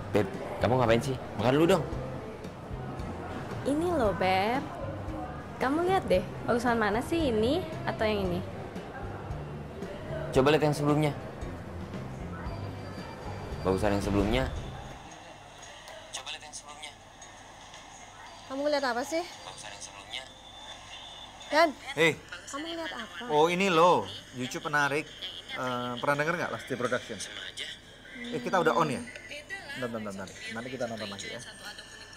Beb, kamu ngapain sih? Makan dulu dong. Ini loh, Beb. Kamu lihat deh, bagusan mana sih, ini atau yang ini? Coba lihat yang sebelumnya. Bagusan yang sebelumnya. Coba lihat yang sebelumnya. Kamu ngeliat apa sih? Bagusan yang sebelumnya. Dan, Hei, kamu ngeliat apa? oh ini loh, YouTube menarik. Pernah denger nggak Lasti Production? Kita udah on ya? Bentar. Nanti kita nonton lagi ya.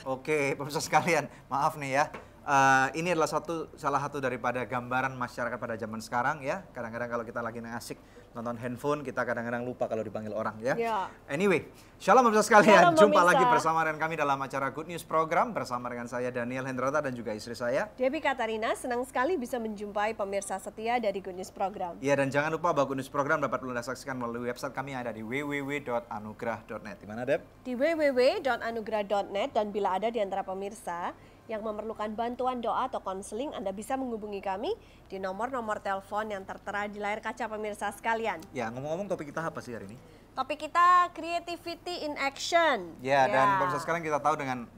Oke, pemirsa sekalian, maaf nih ya. Ini adalah salah satu daripada gambaran masyarakat pada zaman sekarang ya. Kadang-kadang kalau kita lagi asik nonton handphone, kita kadang-kadang lupa kalau dipanggil orang ya. Anyway, shalom pemirsa sekalian. Shalom, Jumpa pemirsa. lagi bersama dengan kami dalam acara Good News Program bersama dengan saya Daniel Hendrata dan juga istri saya. Debbie Katarina, senang sekali bisa menjumpai pemirsa setia dari Good News Program. Ya, dan jangan lupa bahwa Good News Program dapat Anda saksikan melalui website kami yang ada di www.anugrah.net. Di mana, Deb? Di www.anugrah.net, dan bila ada di antara pemirsa yang memerlukan bantuan doa atau konseling, Anda bisa menghubungi kami di nomor-nomor telepon yang tertera di layar kaca pemirsa sekalian. Ya, ngomong-ngomong topik kita apa sih hari ini? Topik kita Creativity in Action. Ya, dan pemirsa sekarang kita tahu dengan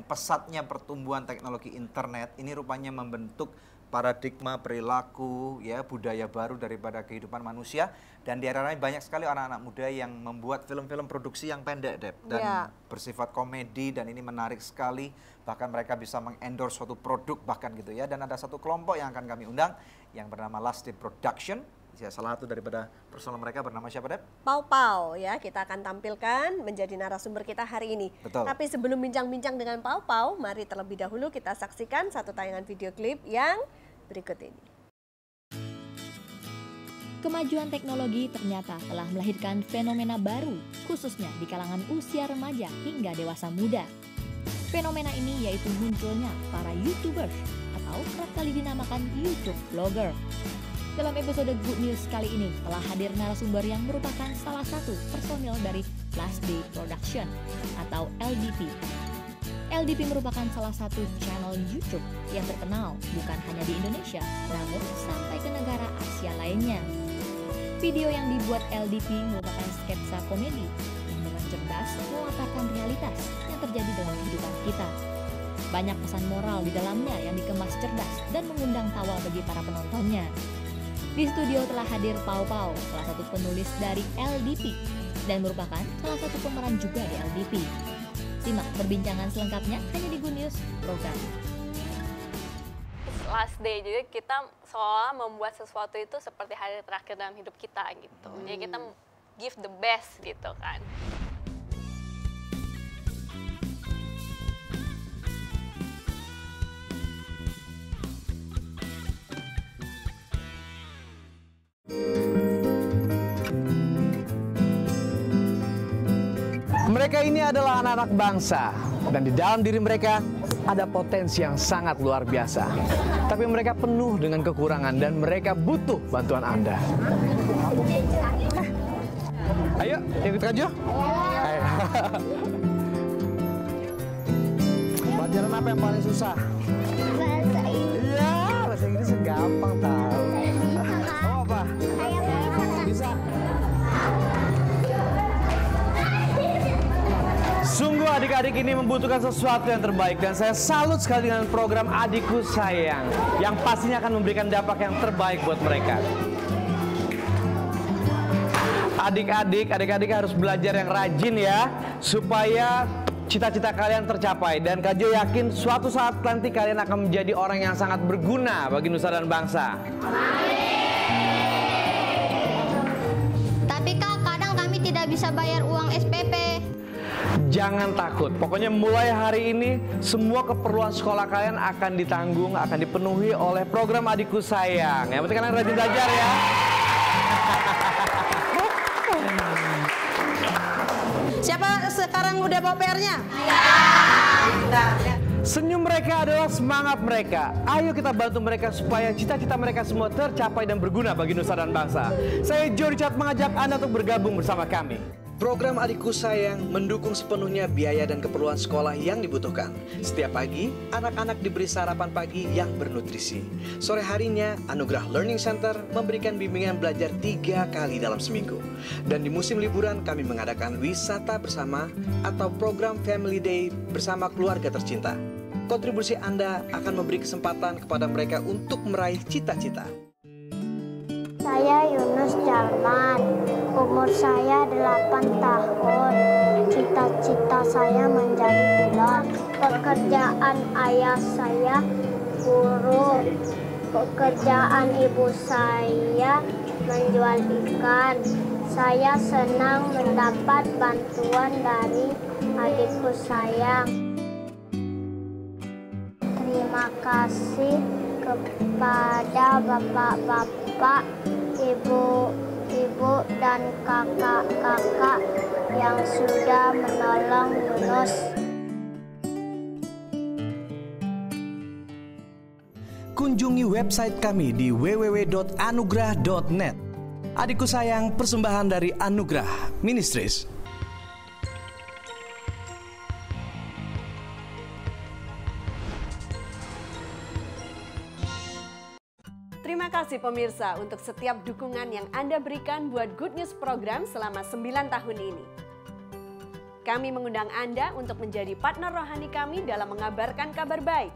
pesatnya pertumbuhan teknologi internet, ini rupanya membentuk paradigma perilaku ya budaya baru daripada kehidupan manusia, dan di antaranya banyak sekali anak-anak muda yang membuat film-film produksi yang pendek, Deb, dan bersifat komedi, dan ini menarik sekali, bahkan mereka bisa mengendorse suatu produk bahkan gitu ya. Dan ada satu kelompok yang akan kami undang yang bernama Lasti Production. Ya, salah satu daripada personal mereka bernama siapa, Deb? Pau Pau ya, kita akan tampilkan menjadi narasumber kita hari ini. Betul. Tapi sebelum bincang-bincang dengan Pau Pau, mari terlebih dahulu kita saksikan satu tayangan video klip yang berikut ini. Kemajuan teknologi ternyata telah melahirkan fenomena baru, khususnya di kalangan usia remaja hingga dewasa muda. Fenomena ini yaitu munculnya para YouTubers atau kerap kali dinamakan YouTube Vlogger. Dalam episode Good News kali ini telah hadir narasumber yang merupakan salah satu personil dari Lasti Production atau LDP. LDP merupakan salah satu channel YouTube yang terkenal bukan hanya di Indonesia, namun sampai ke negara Asia lainnya. Video yang dibuat LDP merupakan sketsa komedi yang dengan cerdas memaparkan realitas yang terjadi dalam kehidupan kita. Banyak pesan moral di dalamnya yang dikemas cerdas dan mengundang tawa bagi para penontonnya. Di studio telah hadir Pau Pau, salah satu penulis dari LDP dan merupakan salah satu pemeran juga di LDP. Simak perbincangan selengkapnya hanya di Good News Program. Last day, jadi kita seolah membuat sesuatu itu seperti hari terakhir dalam hidup kita gitu. Jadi kita give the best gitu kan. Mereka ini adalah anak-anak bangsa, dan di dalam diri mereka ada potensi yang sangat luar biasa. Tapi mereka penuh dengan kekurangan dan mereka butuh bantuan Anda. Ayo, ikut Kak. Ayo. Pelajaran apa yang paling susah? Bahasa Inggris. Iya, bahasa Inggris gampang tahu. Kamu apa? Bisa. Sungguh adik-adik ini membutuhkan sesuatu yang terbaik, dan saya salut sekali dengan program Adikku Sayang yang pastinya akan memberikan dampak yang terbaik buat mereka. Adik-adik harus belajar yang rajin ya, supaya cita-cita kalian tercapai. Dan Kak Jo yakin suatu saat nanti kalian akan menjadi orang yang sangat berguna bagi nusa dan bangsa. Tapi Kak, kadang kami tidak bisa bayar uang SPP. Jangan takut, pokoknya mulai hari ini semua keperluan sekolah kalian akan ditanggung, akan dipenuhi oleh program Adikku Sayang. Yang penting kalian rajin belajar ya. Siapa sekarang udah bawa PR-nya? Senyum mereka adalah semangat mereka. Ayo kita bantu mereka supaya cita-cita mereka semua tercapai dan berguna bagi nusa dan bangsa. Saya Jo Richard mengajak Anda untuk bergabung bersama kami. Program Adikku Sayang mendukung sepenuhnya biaya dan keperluan sekolah yang dibutuhkan. Setiap pagi, anak-anak diberi sarapan pagi yang bernutrisi. Sore harinya, Anugerah Learning Center memberikan bimbingan belajar 3 kali dalam seminggu. Dan di musim liburan, kami mengadakan wisata bersama atau program Family Day bersama keluarga tercinta. Kontribusi Anda akan memberi kesempatan kepada mereka untuk meraih cita-cita. Saya Yunus Jalman, umur saya 8 tahun. Cita-cita saya menjadi pilot. Pekerjaan ayah saya guru. Pekerjaan ibu saya menjual ikan. Saya senang mendapat bantuan dari adikku sayang. Terima kasih kepada bapak-bapak, ibu-ibu, dan kakak-kakak yang sudah menolong Yunus. Kunjungi website kami di www.anugrah.net. Adikku Sayang, persembahan dari Anugerah Ministries. Terima kasih pemirsa untuk setiap dukungan yang Anda berikan buat Good News Program selama 9 tahun ini. Kami mengundang Anda untuk menjadi partner rohani kami dalam mengabarkan kabar baik.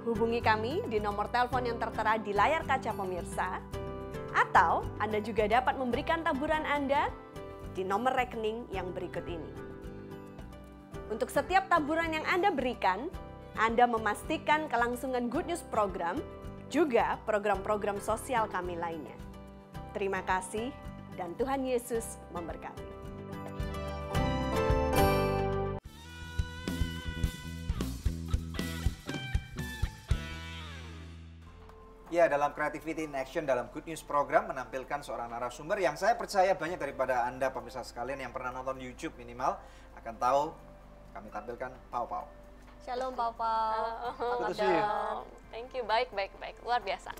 Hubungi kami di nomor telepon yang tertera di layar kaca pemirsa, atau Anda juga dapat memberikan taburan Anda di nomor rekening yang berikut ini. Untuk setiap taburan yang Anda berikan, Anda memastikan kelangsungan Good News Program, juga program-program sosial kami lainnya. Terima kasih dan Tuhan Yesus memberkati. Ya, dalam Creativity in Action dalam Good News Program menampilkan seorang narasumber yang saya percaya banyak daripada Anda pemirsa sekalian yang pernah nonton YouTube minimal akan tahu kami tampilkan Pau Pau. Shalom Papa. Good to see you. Thank you, baik, luar biasa.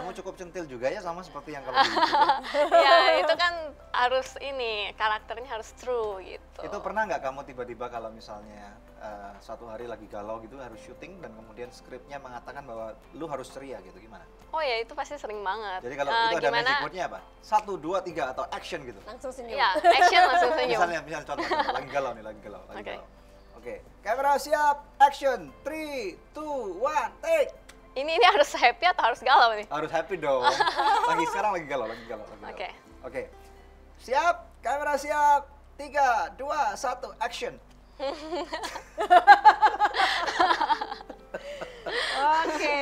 Kamu cukup centil juga ya sama seperti yang kalau di YouTube. Ya, itu kan harus karakternya harus true gitu. Itu pernah nggak kamu tiba-tiba kalau misalnya satu hari lagi galau gitu harus syuting dan kemudian skripnya mengatakan bahwa lu harus ceria gitu, gimana? Oh ya, itu pasti sering banget. Jadi kalau itu ada magic word-nya apa? 1, 2, 3 atau action gitu? Langsung senyum. Ya, action langsung senyum. Misalnya contoh, lagi galau nih, lagi galau. Oke, kamera siap, action, 3, 2, 1, take. Ini harus happy atau harus galau nih? Harus happy dong. Sekarang lagi galau. Oke. Siap, kamera siap, 3, 2, 1, action. Oke,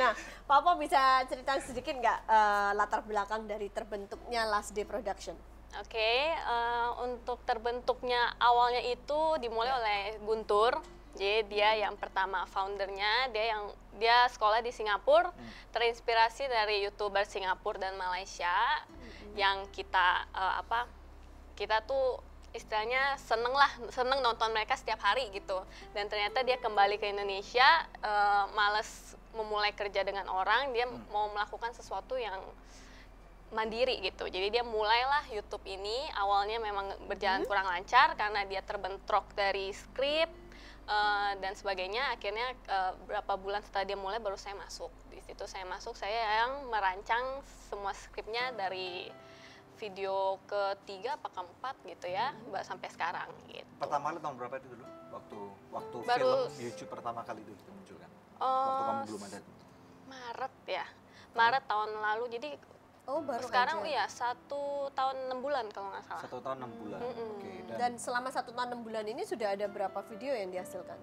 nah Papa bisa cerita sedikit nggak latar belakang dari terbentuknya Last Day Production? Oke, untuk terbentuknya awalnya itu dimulai oleh Guntur. Jadi dia yang pertama foundernya, dia sekolah di Singapura, terinspirasi dari YouTuber Singapura dan Malaysia yang kita tuh istilahnya seneng nonton mereka setiap hari gitu. Dan ternyata dia kembali ke Indonesia, males memulai kerja dengan orang, dia mau melakukan sesuatu yang mandiri gitu. Jadi dia mulailah YouTube ini. Awalnya memang berjalan kurang lancar karena dia terbentrok dari skrip dan sebagainya. Akhirnya berapa bulan setelah dia mulai baru saya masuk. Di situ saya masuk, saya yang merancang semua skripnya dari video ke-3 apa ke-4 gitu ya, sampai sekarang gitu. Pertama kali tahun berapa itu dulu? Waktu Baru film YouTube pertama kali itu muncul kan? Waktu kamu belum ada. Maret ya. Maret tahun lalu. Jadi baru sekarang aja. iya 1 tahun 6 bulan kalau nggak salah. 1 tahun 6 bulan. Oke. Dan selama 1 tahun 6 bulan ini sudah ada berapa video yang dihasilkan?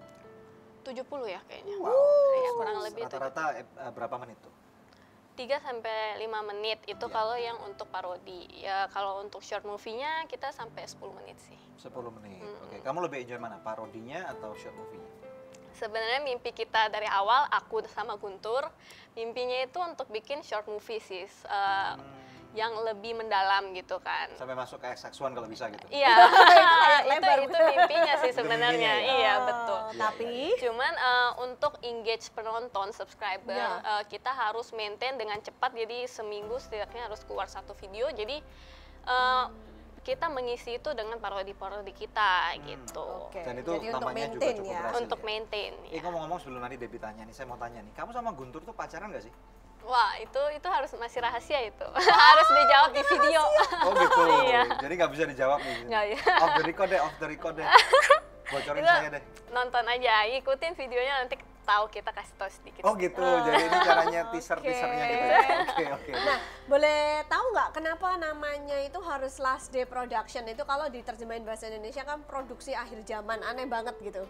70 ya kayaknya. Wow. Ya, kurang lebih Rata-rata berapa menit tuh? 3 sampai 5 menit itu kalau yang untuk parodi. Ya kalau untuk short movie-nya kita sampai 10 menit sih. 10 menit. Oke. Kamu lebih enjoy mana? Parodinya atau short movie-nya? Sebenarnya mimpi kita dari awal, aku sama Guntur, mimpinya itu untuk bikin short movie sih, yang lebih mendalam gitu kan. Sampai masuk ke X1 kalau bisa gitu. Iya, itu mimpinya sih sebenarnya. Mimpinya, ya? Iya betul. Tapi Cuman untuk engage penonton, subscriber, kita harus maintain dengan cepat. Jadi seminggu setidaknya harus keluar 1 video. Jadi kita mengisi itu dengan parodi-parodi kita gitu. Oke. Dan itu Jadi untuk namanya juga maintain cukup ya. berhasil. Untuk maintain. Ya. Ngomong-ngomong sebelum nanti Debbie tanya nih, saya mau tanya nih, kamu sama Guntur tuh pacaran nggak sih? Wah, itu harus masih rahasia itu. Harus dijawab di video. Oh gitu. Iya. Jadi nggak bisa dijawab nih. Nggak, iya. Off the record deh. Bocorin Itu saya deh. nonton aja, ikutin videonya nanti tahu, kita kasih tahu sedikit. Oh gitu. Jadi ini caranya teaser-teasernya gitu. Ya? Oke. Nah, boleh tahu nggak kenapa namanya itu harus Last Day Production? Itu kalau diterjemahin bahasa Indonesia kan produksi akhir zaman, aneh banget gitu.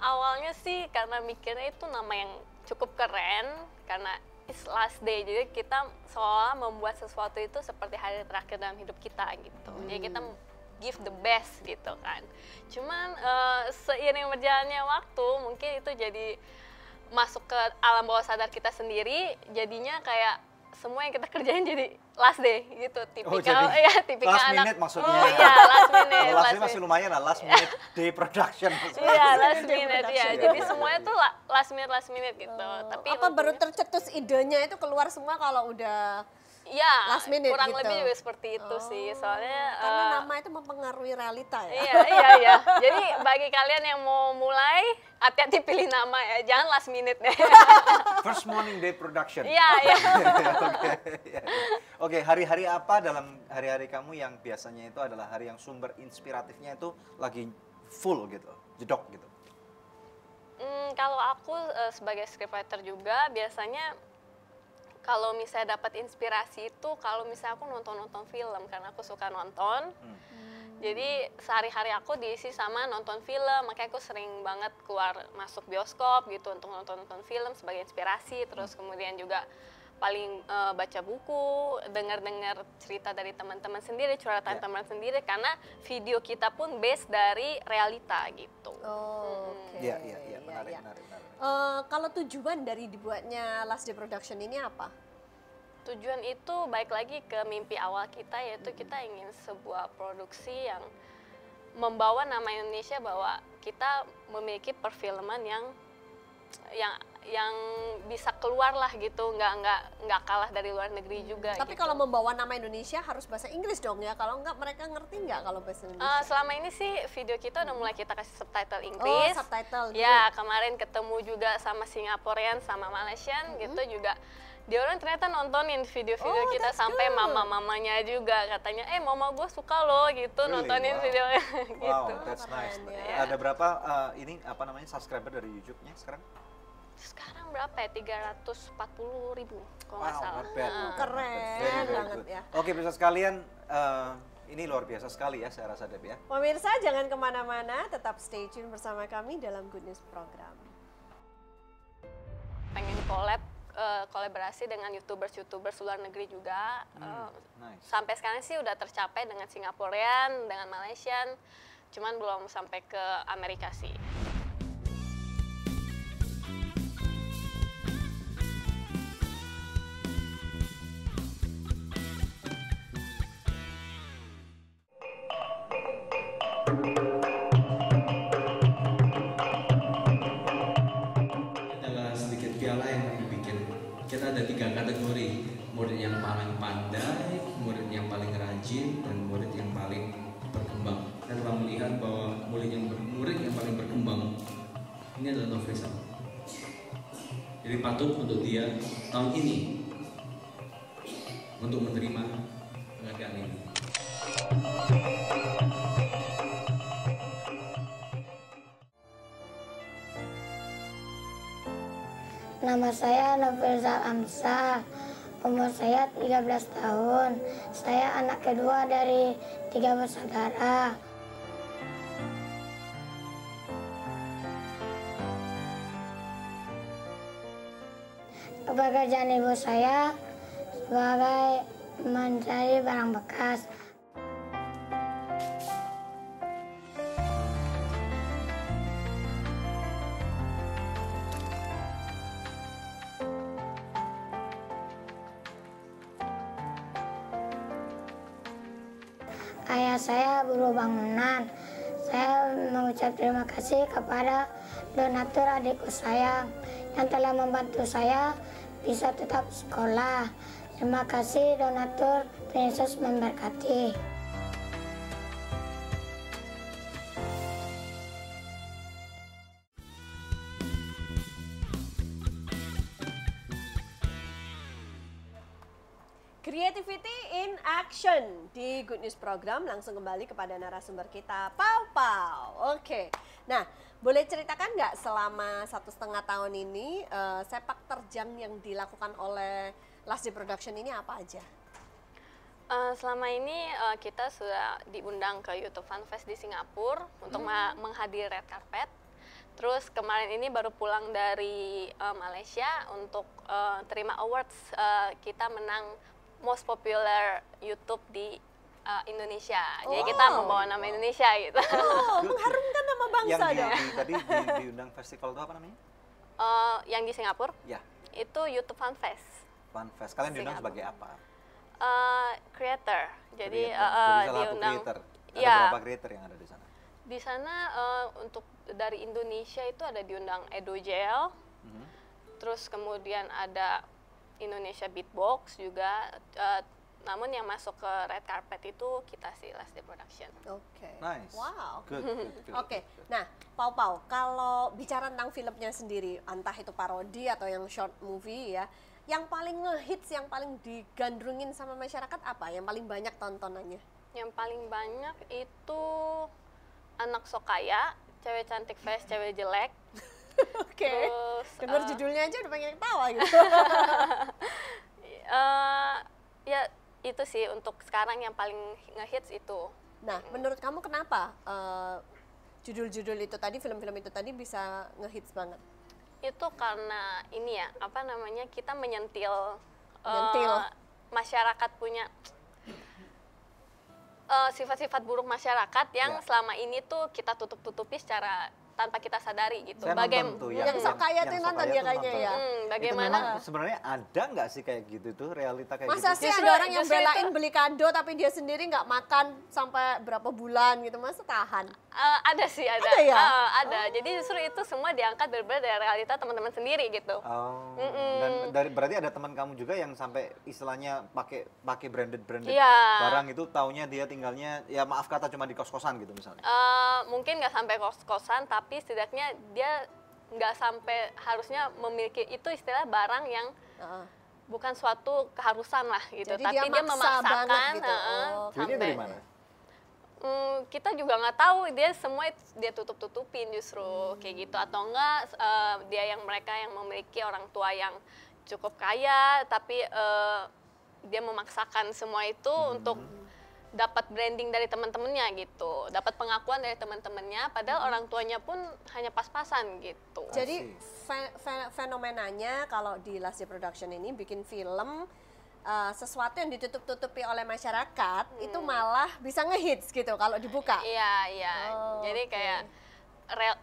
Awalnya sih karena mikirnya itu nama yang cukup keren, karena it's last day, jadi kita seolah membuat sesuatu itu seperti hari terakhir dalam hidup kita gitu. Jadi kita give the best gitu kan. Cuman seiring berjalannya waktu mungkin itu jadi masuk ke alam bawah sadar kita sendiri, jadinya kayak semua yang kita kerjain jadi last day gitu, tipikal tipikal last anak. minute maksudnya. Oh iya, last minute. Kalau last minute masih lumayan lah, last minute day production. Iya, last minute ya. Jadi semuanya tuh last minute gitu. Tapi Apa baru tercetus idenya itu keluar semua kalau udah ya, last minute kurang gitu? lebih juga seperti itu sih. Soalnya karena nama itu mempengaruhi realita ya. Iya. Jadi bagi kalian yang mau mulai, hati-hati pilih nama ya. Jangan last minute deh. First morning day production. Iya. Oke, hari-hari apa dalam hari-hari kamu yang biasanya itu adalah hari yang sumber inspiratifnya itu lagi full gitu, jedok gitu? Kalau aku sebagai scriptwriter juga biasanya kalau misalnya dapat inspirasi itu kalau misalnya aku nonton film, karena aku suka nonton. Jadi sehari-hari aku diisi sama nonton film, makanya aku sering banget keluar masuk bioskop gitu untuk nonton film sebagai inspirasi. Terus kemudian juga paling baca buku, dengar cerita dari teman-teman sendiri, curhatan teman sendiri, karena video kita pun base dari realita gitu. Oke. Iya, menarik. Kalau tujuan dari dibuatnya Last Day Production ini apa? Tujuan itu baik lagi ke mimpi awal kita, yaitu kita ingin sebuah produksi yang membawa nama Indonesia, bahwa kita memiliki perfilman yang bisa keluar lah gitu, nggak kalah dari luar negeri juga. Tapi gitu. kalau membawa nama Indonesia harus bahasa Inggris dong ya, kalau nggak mereka ngerti nggak kalau bahasa Indonesia? Selama ini sih video kita udah mulai kita kasih subtitle Inggris. Subtitle. Ya, kemarin ketemu juga sama Singaporean sama Malaysian gitu juga. Dia orang ternyata nontonin video-video kita sampai mama-mamanya juga katanya, mama gue suka loh gitu, really? Nontonin videonya gitu. Wow, that's nice. Ya. Ada berapa subscriber dari YouTube-nya sekarang? Sekarang berapa ya? 340.000 kalau nggak salah. Keren banget ya. Oke, pemirsa sekalian, ini luar biasa sekali ya, saya rasa Deb ya. Pemirsa jangan kemana-mana, tetap stay tune bersama kami dalam Good News Program. Pengen kolaborasi dengan YouTubers luar negeri juga. Nice. Sampai sekarang sih udah tercapai dengan Singaporean, dengan Malaysian, cuman belum sampai ke Amerika sih. Kita ada 3 kategori, murid yang paling pandai, murid yang paling rajin, dan murid yang paling berkembang. Kita telah melihat bahwa murid yang paling berkembang ini adalah Nofrisal. Jadi patut untuk dia tahun ini untuk menerima penghargaan ini. Nama saya Nofrizal Amsal, umur saya 13 tahun. Saya anak kedua dari 3 bersaudara. Pekerjaan ibu saya sebagai mencari barang bekas. Ayah saya buruh bangunan. Saya mengucap terima kasih kepada donatur adikku saya yang telah membantu saya bisa tetap sekolah. Terima kasih donatur, Tuhan Yesus memberkati. Creativity in Action di Good News Program. Langsung kembali kepada narasumber kita, Pau Pau. Oke, nah boleh ceritakan nggak selama 1,5 tahun ini sepak terjang yang dilakukan oleh Lasdi Production ini apa aja? Selama ini kita sudah diundang ke YouTube Fan Fest di Singapura untuk menghadiri red carpet. Terus kemarin ini baru pulang dari Malaysia untuk terima awards. Kita menang Most Popular YouTube di Indonesia. Jadi kita membawa nama Indonesia gitu. Mengharumkan nama bangsa dong. Tadi diundang festival itu apa namanya? Yang di Singapura? Ya. Itu YouTube Fan Fest. Fan Fest. Kalian diundang sebagai apa? Creator. Jadi salah satu diundang. creator. Ada Ya. berapa creator yang ada di sana? Di sana untuk dari Indonesia itu ada diundang Edo Jail. Terus kemudian ada Indonesia Beatbox juga. Namun yang masuk ke red carpet itu kita sih Lasdi Production. Oke. Nice. Wow. Good. Oke, nah Pau Pau, kalau bicara tentang filmnya sendiri, entah itu parodi atau yang short movie ya, yang paling ngehits, yang paling digandrungin sama masyarakat apa? Yang paling banyak tontonannya? Yang paling banyak itu Anak Sok Kaya, Cewek Cantik Face, Cewek Jelek. Oke. Terus Dengar judulnya aja udah pengen ketawa gitu. Ya itu sih untuk sekarang yang paling ngehits itu. Nah, menurut kamu kenapa judul-judul itu tadi, film-film itu tadi bisa ngehits banget? Itu karena ini ya, apa namanya, kita menyentil Menyentil. masyarakat punya sifat-sifat buruk masyarakat yang selama ini tuh kita tutup-tutupi secara tanpa kita sadari gitu. Saya nonton tuh yang sok kaya tuh nonton dia kayaknya ya. Bagaimana? Itu sebenarnya ada nggak sih kayak gitu tuh, realita kayak Masa gitu? sih Justru- ada orang yang justru belain itu- beli kado tapi dia sendiri nggak makan sampai berapa bulan gitu, masa tahan? Ada sih, ada. Ada ya? Ada. Jadi justru itu semua diangkat berbeda dari realita teman-teman sendiri gitu. Oh, dan berarti ada teman kamu juga yang sampai istilahnya pakai branded Iya. barang itu, taunya dia tinggalnya ya maaf kata cuma di kos-kosan gitu misalnya. Mungkin nggak sampai kos-kosan, tapi setidaknya dia nggak sampai harusnya memiliki itu istilah barang yang bukan suatu keharusan lah gitu. Jadi Tapi dia dia maksa memaksakan. banget gitu. Oh, Duitnya dari mana? Kita juga nggak tahu, dia semua dia tutup-tutupin justru kayak gitu, atau enggak dia yang mereka yang memiliki orang tua yang cukup kaya tapi dia memaksakan semua itu untuk dapat branding dari teman-temannya gitu, dapat pengakuan dari teman-temannya, padahal orang tuanya pun hanya pas-pasan gitu. Jadi fenomenanya kalau di Lasdi Production ini bikin film sesuatu yang ditutup-tutupi oleh masyarakat itu malah bisa ngehits gitu kalau dibuka. Iya, iya. Oh, Jadi kayak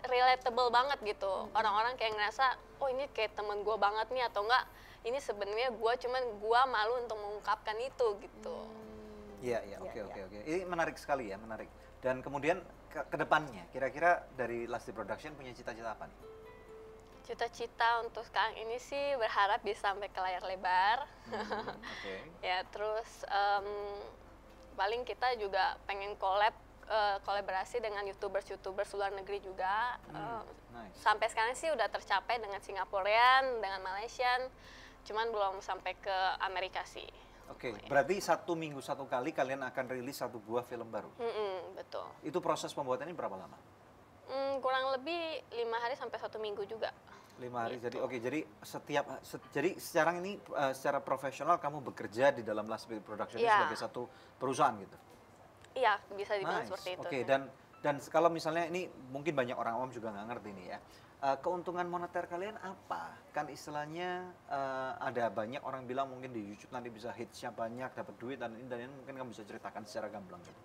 relatable banget gitu. Orang-orang kayak ngerasa, oh ini kayak temen gue banget nih, atau enggak ini sebenarnya gue, cuman gue malu untuk mengungkapkan itu gitu. Iya, oke. Ini menarik sekali ya, menarik. Dan kemudian ke depannya, kira-kira dari Lasdi Production punya cita-cita apa nih? Cita-cita untuk sekarang ini sih berharap bisa sampai ke layar lebar. Oke. Ya, terus paling kita juga pengen kolaborasi dengan YouTubers luar negeri juga. Nice. Sampai sekarang sih udah tercapai dengan Singaporean, dengan Malaysian, cuman belum sampai ke Amerika sih. Oke, berarti 1 minggu 1 kali kalian akan rilis 1 buah film baru. Betul. Itu proses pembuatannya berapa lama? Kurang lebih 5 hari sampai 1 minggu juga. 5 hari. Jadi oke, jadi jadi sekarang ini secara profesional kamu bekerja di dalam Lasdi Production ini Iya. sebagai satu perusahaan gitu. Iya, bisa dibilang Nice. seperti itu. Oke, dan kalau misalnya ini mungkin banyak orang awam juga nggak ngerti nih ya. Keuntungan moneter kalian apa? Kan istilahnya ada banyak orang bilang mungkin di YouTube nanti bisa hitsnya banyak, dapat duit dan ini mungkin kamu bisa ceritakan secara gamblang gitu.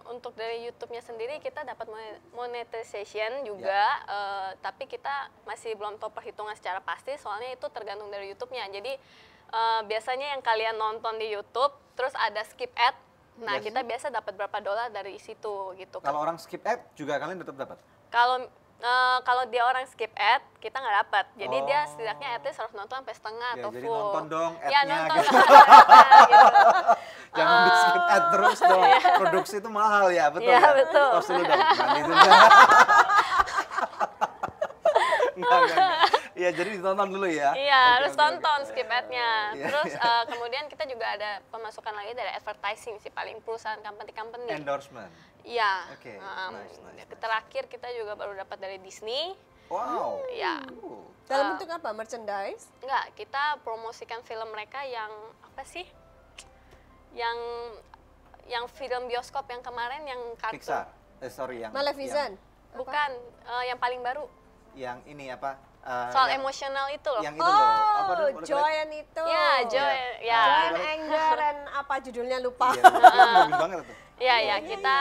Untuk dari YouTube-nya sendiri kita dapat monetization juga, tapi kita masih belum tahu perhitungan secara pasti, soalnya itu tergantung dari YouTube-nya. Jadi biasanya yang kalian nonton di YouTube terus ada skip ad, nah kita biasa dapat berapa dolar dari situ gitu. Kalau orang skip ad juga kalian tetap dapat? Kalau Kalau dia orang skip ad, kita nggak dapat. Jadi dia Oh. setidaknya at least harus nonton sampai setengah Ya, atau jadi full. nonton dong Ya, ad-nya nonton gitu. gitu. Jangan di skip ad terus dong. Produksi itu mahal ya, betul Iya, ya? betul. Tos dulu dong. Nah, itu. Enggak. Iya, jadi ditonton dulu ya. Iya, Oke, harus oke, tonton oke. skip ad-nya. Iya. Terus kemudian kita juga ada pemasukan lagi dari advertising sih, paling perusahaan company. Endorsement. Iya. Oke, nice. Terakhir kita juga baru dapat dari Disney. Wow. Iya. Dalam bentuk apa? Merchandise? Enggak, kita promosikan film mereka yang apa sih? Yang film bioskop yang kemarin yang kartun. Pixar. Sorry yang Maleficent? Bukan, yang paling baru. Yang ini apa? Soal yang, emosional itu loh. Yang itu loh. Apa Oh, dulu? Joy and itu. Ya, Joy. Ya. Joy and Anger and apa judulnya lupa. Iya, itu bagus banget tuh. Iya, kita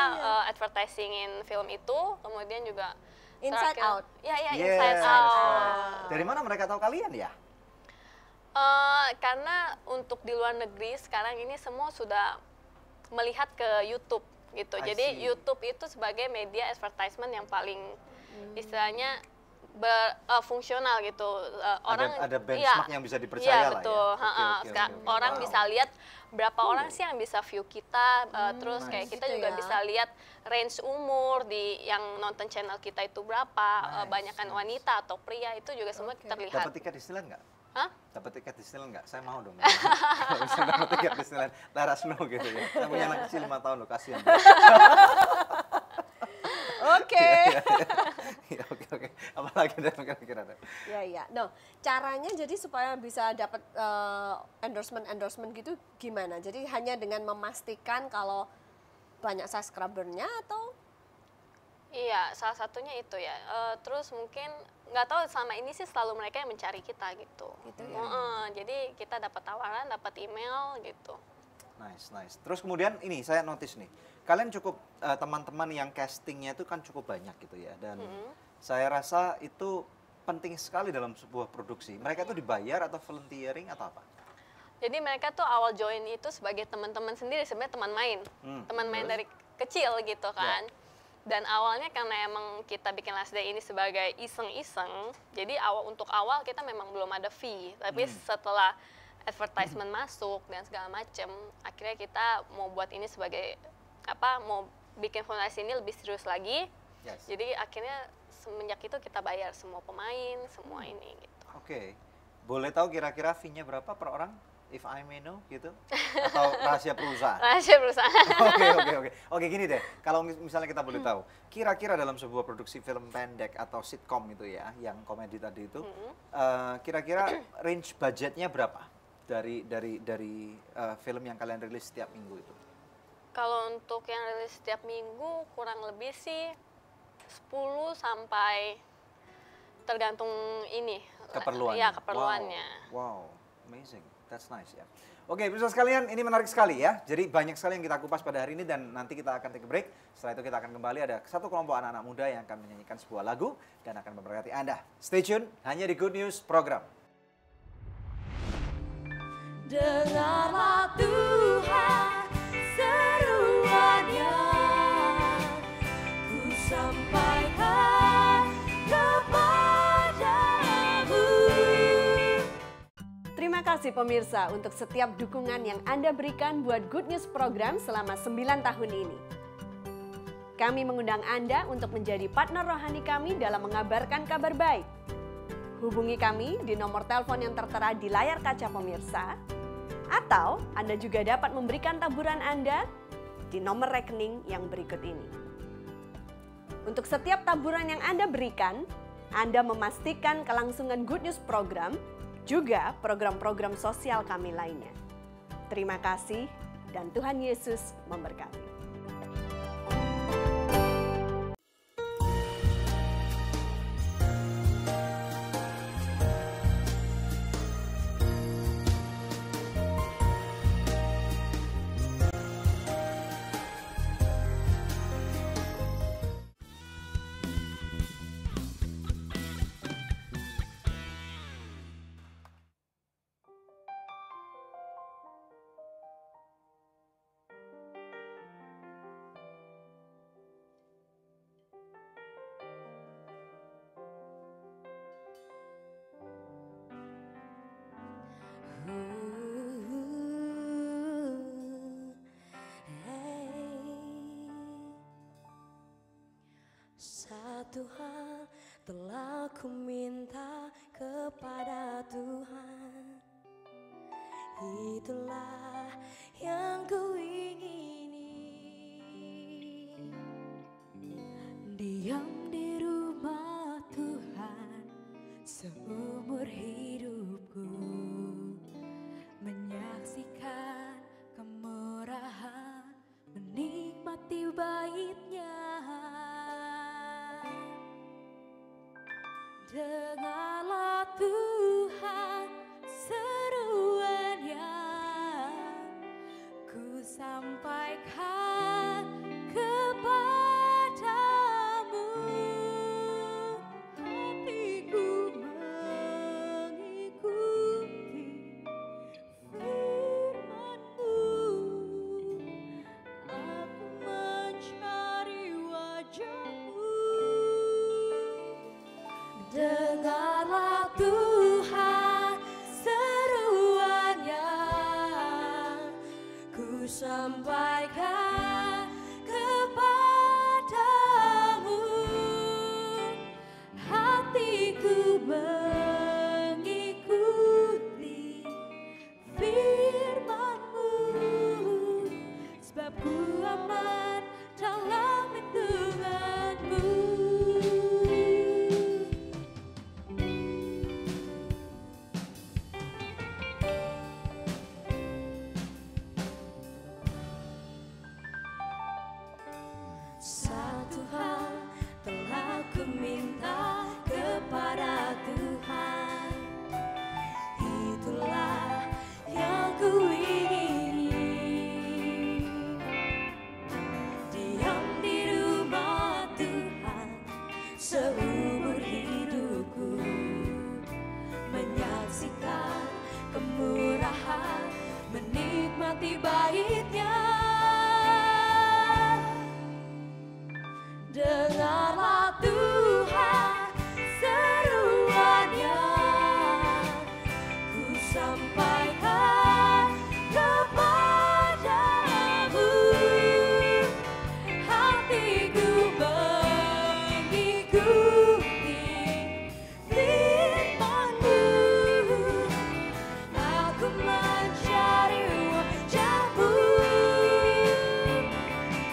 advertisingin film itu, kemudian juga Inside terakhir- Out. Iya, Yes, Inside that's Out. right. Dari mana mereka tahu kalian ya? Karena untuk di luar negeri sekarang ini semua sudah melihat ke YouTube gitu. I Jadi see. YouTube itu sebagai media advertisement yang paling istilahnya fungsional gitu. Orang ada benchmark yang bisa dipercaya lah ya. betul. Oke, oke. Orang Wow. bisa lihat berapa orang sih yang bisa view kita, terus kayak kita gitu juga ya. bisa lihat range umur di yang nonton channel kita itu berapa, banyakan wanita atau pria itu juga semua terlihat. Dapat tiket Disneyland nggak? Hah? Dapat tiket Disneyland nggak? Saya mau dong. Kalau bisa dapat tiket Disneyland, Lara Snow gitu ya. Saya punya anak kecil 5 tahun loh, kasihan. Oke. Iya, oke. Apalagi ada kira-kira? Ya. No, caranya jadi supaya bisa dapat endorsement gitu gimana? Jadi hanya dengan memastikan kalau banyak subscribernya atau? Iya, salah satunya itu ya. Terus mungkin nggak tahu selama ini sih selalu mereka yang mencari kita gitu. Gitu ya. Jadi kita dapat tawaran, dapat email gitu. Nice. Terus kemudian ini saya notice nih, kalian cukup teman-teman yang castingnya itu kan cukup banyak gitu ya. Dan saya rasa itu penting sekali dalam sebuah produksi. Mereka itu dibayar atau volunteering atau apa? Jadi mereka tuh awal join itu sebagai teman-teman sendiri, sebenarnya teman main. Teman main dari kecil gitu kan. Dan awalnya karena emang kita bikin Last Day ini sebagai iseng-iseng, jadi untuk awal kita memang belum ada fee. Tapi setelah advertisement masuk dan segala macem, akhirnya kita mau buat ini sebagai mau bikin fondasi ini lebih serius lagi. Yes. Jadi akhirnya semenjak itu kita bayar semua pemain, semua ini gitu. Oke. Boleh tahu kira-kira fee-nya berapa per orang? If I may know gitu? Atau rahasia perusahaan? Rahasia perusahaan. Oke, gini deh. Kalau misalnya kita boleh tahu, kira-kira dalam sebuah produksi film pendek atau sitcom itu ya, yang komedi tadi itu, kira-kira range budgetnya berapa dari film yang kalian rilis setiap minggu itu? Kalau untuk yang rilis setiap minggu kurang lebih sih 10 sampai tergantung ini. Keperluannya. Iya, keperluannya. Wow, amazing. That's nice ya. Oke, pemirsa sekalian, ini menarik sekali ya. Jadi banyak sekali yang kita kupas pada hari ini dan nanti kita akan take a break. Setelah itu kita akan kembali, ada satu kelompok anak-anak muda yang akan menyanyikan sebuah lagu dan akan memberkati Anda. Stay tune, hanya di Good News Program. Dengarlah Tuhan seruannya, ku sampaikan kepadamu. Terima kasih pemirsa untuk setiap dukungan yang Anda berikan buat Good News Program selama 9 tahun ini. Kami mengundang Anda untuk menjadi partner rohani kami dalam mengabarkan kabar baik. Hubungi kami di nomor telepon yang tertera di layar kaca pemirsa, atau Anda juga dapat memberikan taburan Anda di nomor rekening yang berikut ini. Untuk setiap taburan yang Anda berikan, Anda memastikan kelangsungan Good News Program, juga program-program sosial kami lainnya. Terima kasih dan Tuhan Yesus memberkati. Tuhan, telah ku minta kepada Tuhan. Itulah yang ku ingini. Diam di rumah Tuhan seumur hidupku, menyaksikan kemurahan, menikmati bait-Nya. Dengarlah Tuhan seruan yang ku sampaikan kepadamu. Hatiku mengikuti firman-Mu, aku mencari wajah-Mu. Dengarlah Tuhan seruan yang ku sampaikan kepadamu. Hatiku mengikuti firman-Mu, sebab ku aman dalam lindungan-Mu. Satu hal telah ku minta kepada Tuhan, itulah yang ku ingini. Diam di rumah Tuhan seumur hidupku, menyaksikan kemurahan, menikmati bait-Nya. Dengarlah Tuhan seruan yang ku sampaikan kepadamu. Hatiku mengikuti firman-Mu, aku mencari wajah-Mu.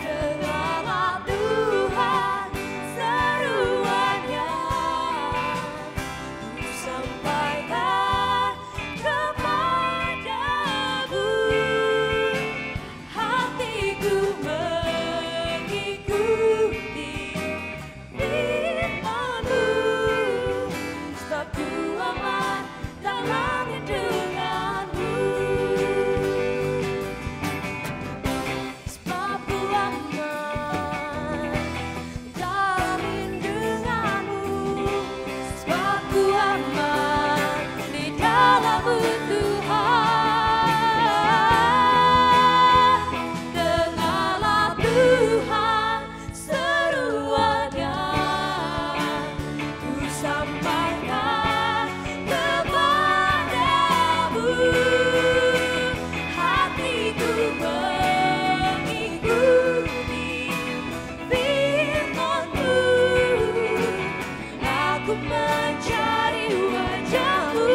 Dengarlah Tuhan seruan yang ku sampaikan kepadamu. Hatiku mengikuti firman-Mu, sebab ku aman dalam lindungan-Mu. Sebab ku aman dalam lindungan-Mu, sebab ku aman di dalam-Mu Tuhan. Dengarlah Tuhan seruan yang ku sampaikan kepadamu. Hatiku mengikuti firman-Mu, aku mencari wajah-Mu.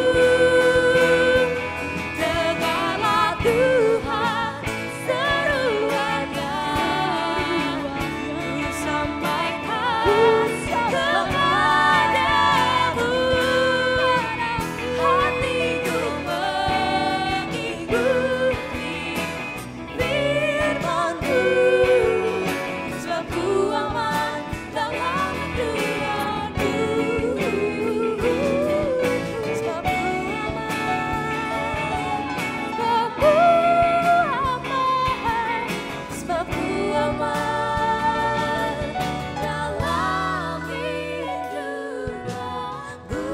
Dengarlah Tuhan seruan yang ku sampaikan kepadamu. Hatiku mengikuti firman-Mu, sebab ku aman dalam lindungan-Mu. Sebab ku aman, sebab ku aman dalam lindungan-Mu.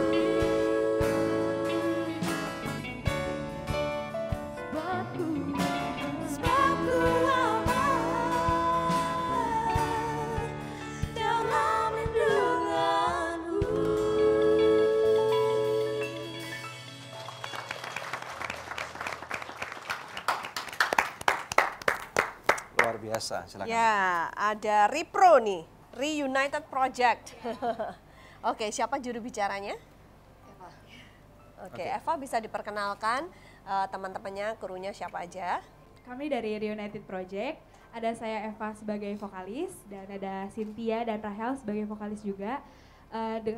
Sebab ku aman dalam lindungan-Mu. Luar biasa, silakan. Ya, ada Ripro nih. Reunited Project. Oke, siapa juru bicaranya? Eva. Oke, Eva bisa diperkenalkan teman-temannya, krunya siapa aja? Kami dari Reunited Project, ada saya Eva sebagai vokalis, dan ada Cynthia dan Rahel sebagai vokalis juga.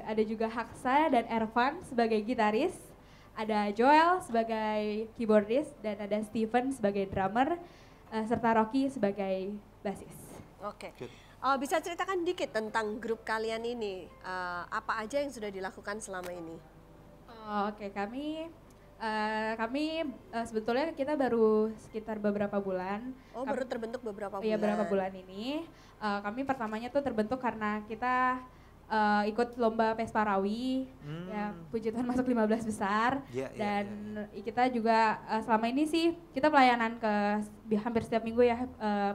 Ada juga Haksa dan Ervan sebagai gitaris, ada Joel sebagai keyboardist, dan ada Steven sebagai drummer, serta Rocky sebagai bassist. Oke. Bisa ceritakan dikit tentang grup kalian ini, apa aja yang sudah dilakukan selama ini? Oke, kami sebetulnya kita baru sekitar beberapa bulan. Oh, baru terbentuk beberapa bulan? Iya, beberapa bulan ini. Kami pertamanya tuh terbentuk karena kita ikut lomba Pesparawi, ya, puji Tuhan masuk 15 besar. Dan kita juga selama ini sih kita pelayanan ke hampir setiap minggu ya,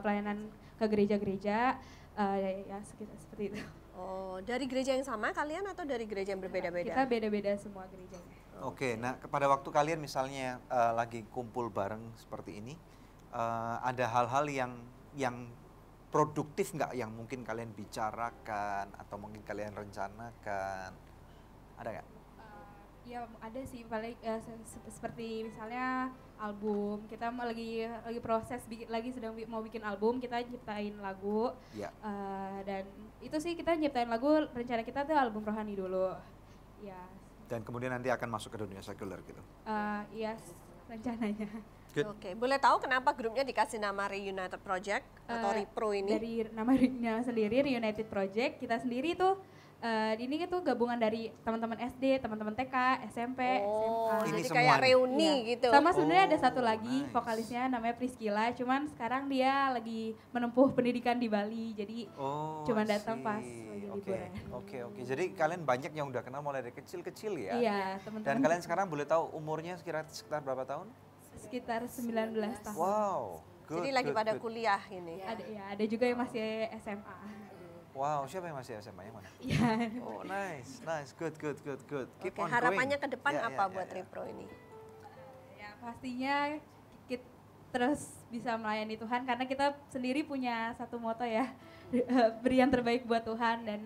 pelayanan ke gereja-gereja, ya seperti itu. Oh, dari gereja yang sama kalian atau dari gereja yang berbeda-beda? Kita beda-beda semua gerejanya. Oke, nah pada waktu kalian misalnya lagi kumpul bareng seperti ini, ada hal-hal yang produktif nggak yang mungkin kalian bicarakan atau mungkin kalian rencanakan? Ada nggak? Ya ada sih, paling seperti misalnya album, kita lagi proses sedang mau bikin album, kita nyiptain lagu, dan itu sih kita nyiptain lagu, rencana kita tuh album rohani dulu, ya. Dan kemudian nanti akan masuk ke dunia sekuler gitu? Iya, rencananya. Oke, boleh tahu kenapa grupnya dikasih nama Reunited Project atau Repro ini? Dari namanya sendiri, Reunited Project, kita sendiri tuh ini tuh gabungan dari teman-teman SD, teman-teman TK, SMP, SMA. Jadi kayak reuni gitu. Sama sebenarnya ada satu lagi vokalisnya namanya Priscilla, cuman sekarang dia lagi menempuh pendidikan di Bali, jadi cuma datang pas lagi liburan. Oke. Jadi kalian banyak yang udah kenal mulai dari kecil-kecil ya? Iya, teman-teman. Dan kalian sekarang boleh tahu umurnya sekitar berapa tahun? Sekitar 19 tahun. Wow, good. Jadi lagi pada kuliah ini. Ada juga yang masih SMA. Wow, siapa yang masih SMA, yang mana? Iya. Oh, nice, good. Keep on harapannya going. ke depan apa buat Repro ini? Ya pastinya kita terus bisa melayani Tuhan, karena kita sendiri punya satu moto ya, beri yang terbaik buat Tuhan, dan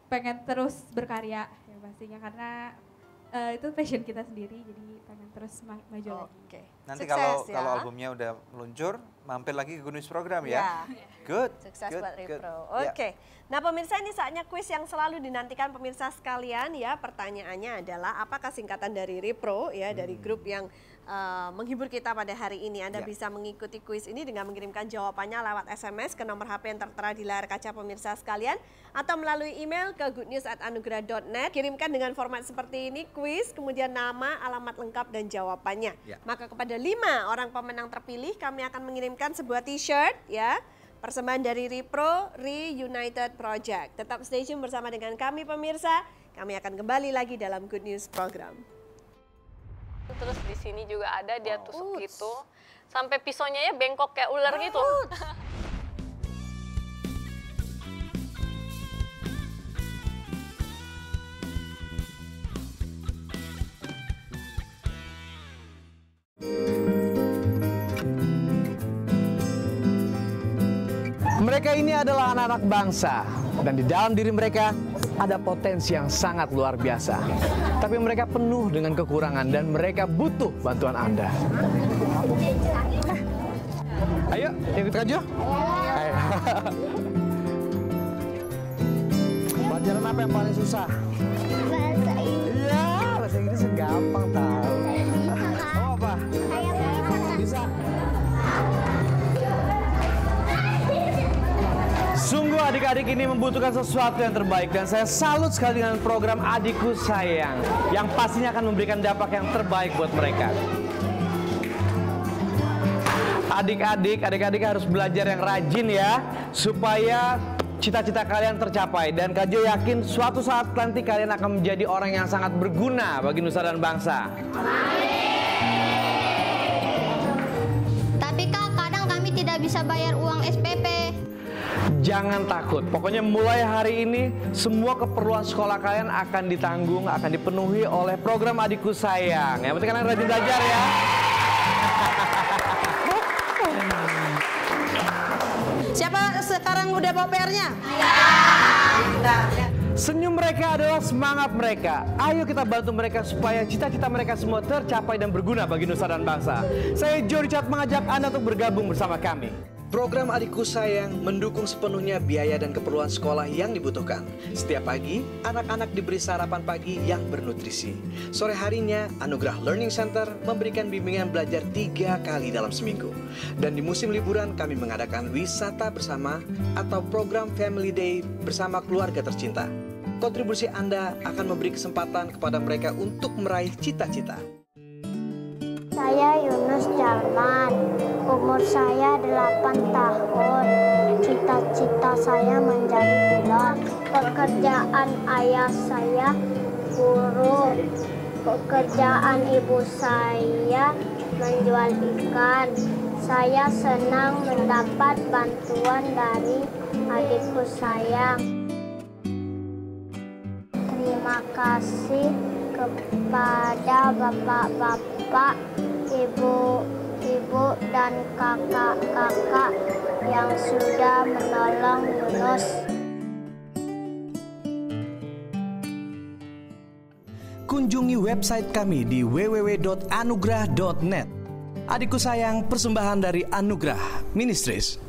pengen terus berkarya ya pastinya, karena itu passion kita sendiri, jadi pengen terus maju lagi. Nanti kalau albumnya udah meluncur, mampir lagi ke Good News Program ya. Good. Sukses buat Repro. Oke. Nah pemirsa, ini saatnya kuis yang selalu dinantikan pemirsa sekalian ya. Pertanyaannya adalah apakah singkatan dari Repro ya, dari grup yang menghibur kita pada hari ini. Anda bisa mengikuti kuis ini dengan mengirimkan jawabannya lewat SMS ke nomor HP yang tertera di layar kaca pemirsa sekalian, atau melalui email ke goodnews@anugerah.net. Kirimkan dengan format seperti ini, kuis, kemudian nama, alamat lengkap dan jawabannya. Maka kepada 5 orang pemenang terpilih kami akan mengirimkan sebuah t-shirt ya, persembahan dari Repro Reunited Project. Tetap stay tune bersama dengan kami pemirsa. Kami akan kembali lagi dalam Good News Program. Terus di sini juga ada dia tusuk gitu, sampai pisaunya ya bengkok kayak ular gitu. Mereka ini adalah anak-anak bangsa, dan di dalam diri mereka ada potensi yang sangat luar biasa. Tapi mereka penuh dengan kekurangan dan mereka butuh bantuan Anda. Ayo, ikut Kak Jo. Ayo. Pelajaran apa yang paling susah? Bahasa Inggris. Iya, bahasa Inggris gampang tahu. Oh apa? Bisa. Sungguh adik-adik ini membutuhkan sesuatu yang terbaik, dan saya salut sekali dengan program Adikku Sayang yang pastinya akan memberikan dampak yang terbaik buat mereka. Adik-adik harus belajar yang rajin ya, supaya cita-cita kalian tercapai. Dan Kak Jo yakin suatu saat nanti kalian akan menjadi orang yang sangat berguna bagi nusa dan bangsa. Tapi Kak, kadang kami tidak bisa bayar uang SPP. Jangan takut, pokoknya mulai hari ini semua keperluan sekolah kalian akan ditanggung, akan dipenuhi oleh program Adikku Sayang. Yang penting kalian rajin belajar ya. sekarang udah bawa PR-nya? Senyum mereka adalah semangat mereka. Ayo kita bantu mereka supaya cita-cita mereka semua tercapai dan berguna bagi nusa dan bangsa. Saya Joe Richard mengajak Anda untuk bergabung bersama kami. Program Adikku Sayang mendukung sepenuhnya biaya dan keperluan sekolah yang dibutuhkan. Setiap pagi, anak-anak diberi sarapan pagi yang bernutrisi. Sore harinya, Anugerah Learning Center memberikan bimbingan belajar 3 kali dalam seminggu. Dan di musim liburan, kami mengadakan wisata bersama atau program Family Day bersama keluarga tercinta. Kontribusi Anda akan memberi kesempatan kepada mereka untuk meraih cita-cita. Saya Yunus Jalman, umur saya 8 tahun. Cita-cita saya menjadi pilot. Pekerjaan ayah saya guru. Pekerjaan ibu saya menjual ikan. Saya senang mendapat bantuan dari adikku sayang. Terima kasih kepada bapak-bapak, ibu-ibu, dan kakak-kakak yang sudah menolong Yunus. Kunjungi website kami di www.anugrah.net. Adikku Sayang, persembahan dari Anugerah Ministries.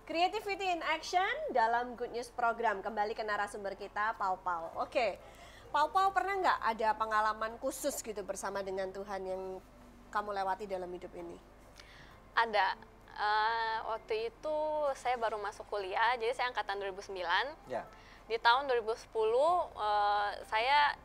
Creativity in Action dalam Good News Program. Kembali ke narasumber kita, Pau Pau. Oke, Pau Pau pernah nggak ada pengalaman khusus gitu bersama dengan Tuhan yang kamu lewati dalam hidup ini? Ada. Waktu itu saya baru masuk kuliah, jadi saya angkatan 2009. Ya. Di tahun 2010 saya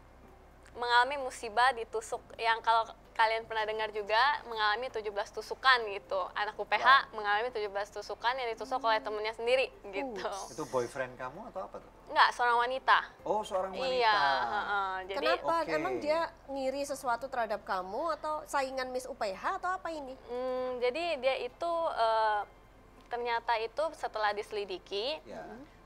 mengalami musibah ditusuk yang kalau kalian pernah dengar juga mengalami 17 tusukan gitu. Anak UPH mengalami 17 tusukan yang ditusuk oleh temennya sendiri gitu. Itu boyfriend kamu atau apa tuh? Enggak, seorang wanita. Oh, seorang wanita. Iya, jadi kenapa? Emang dia ngiri sesuatu terhadap kamu atau saingan Miss UPH atau apa ini? Jadi dia itu ternyata itu setelah diselidiki,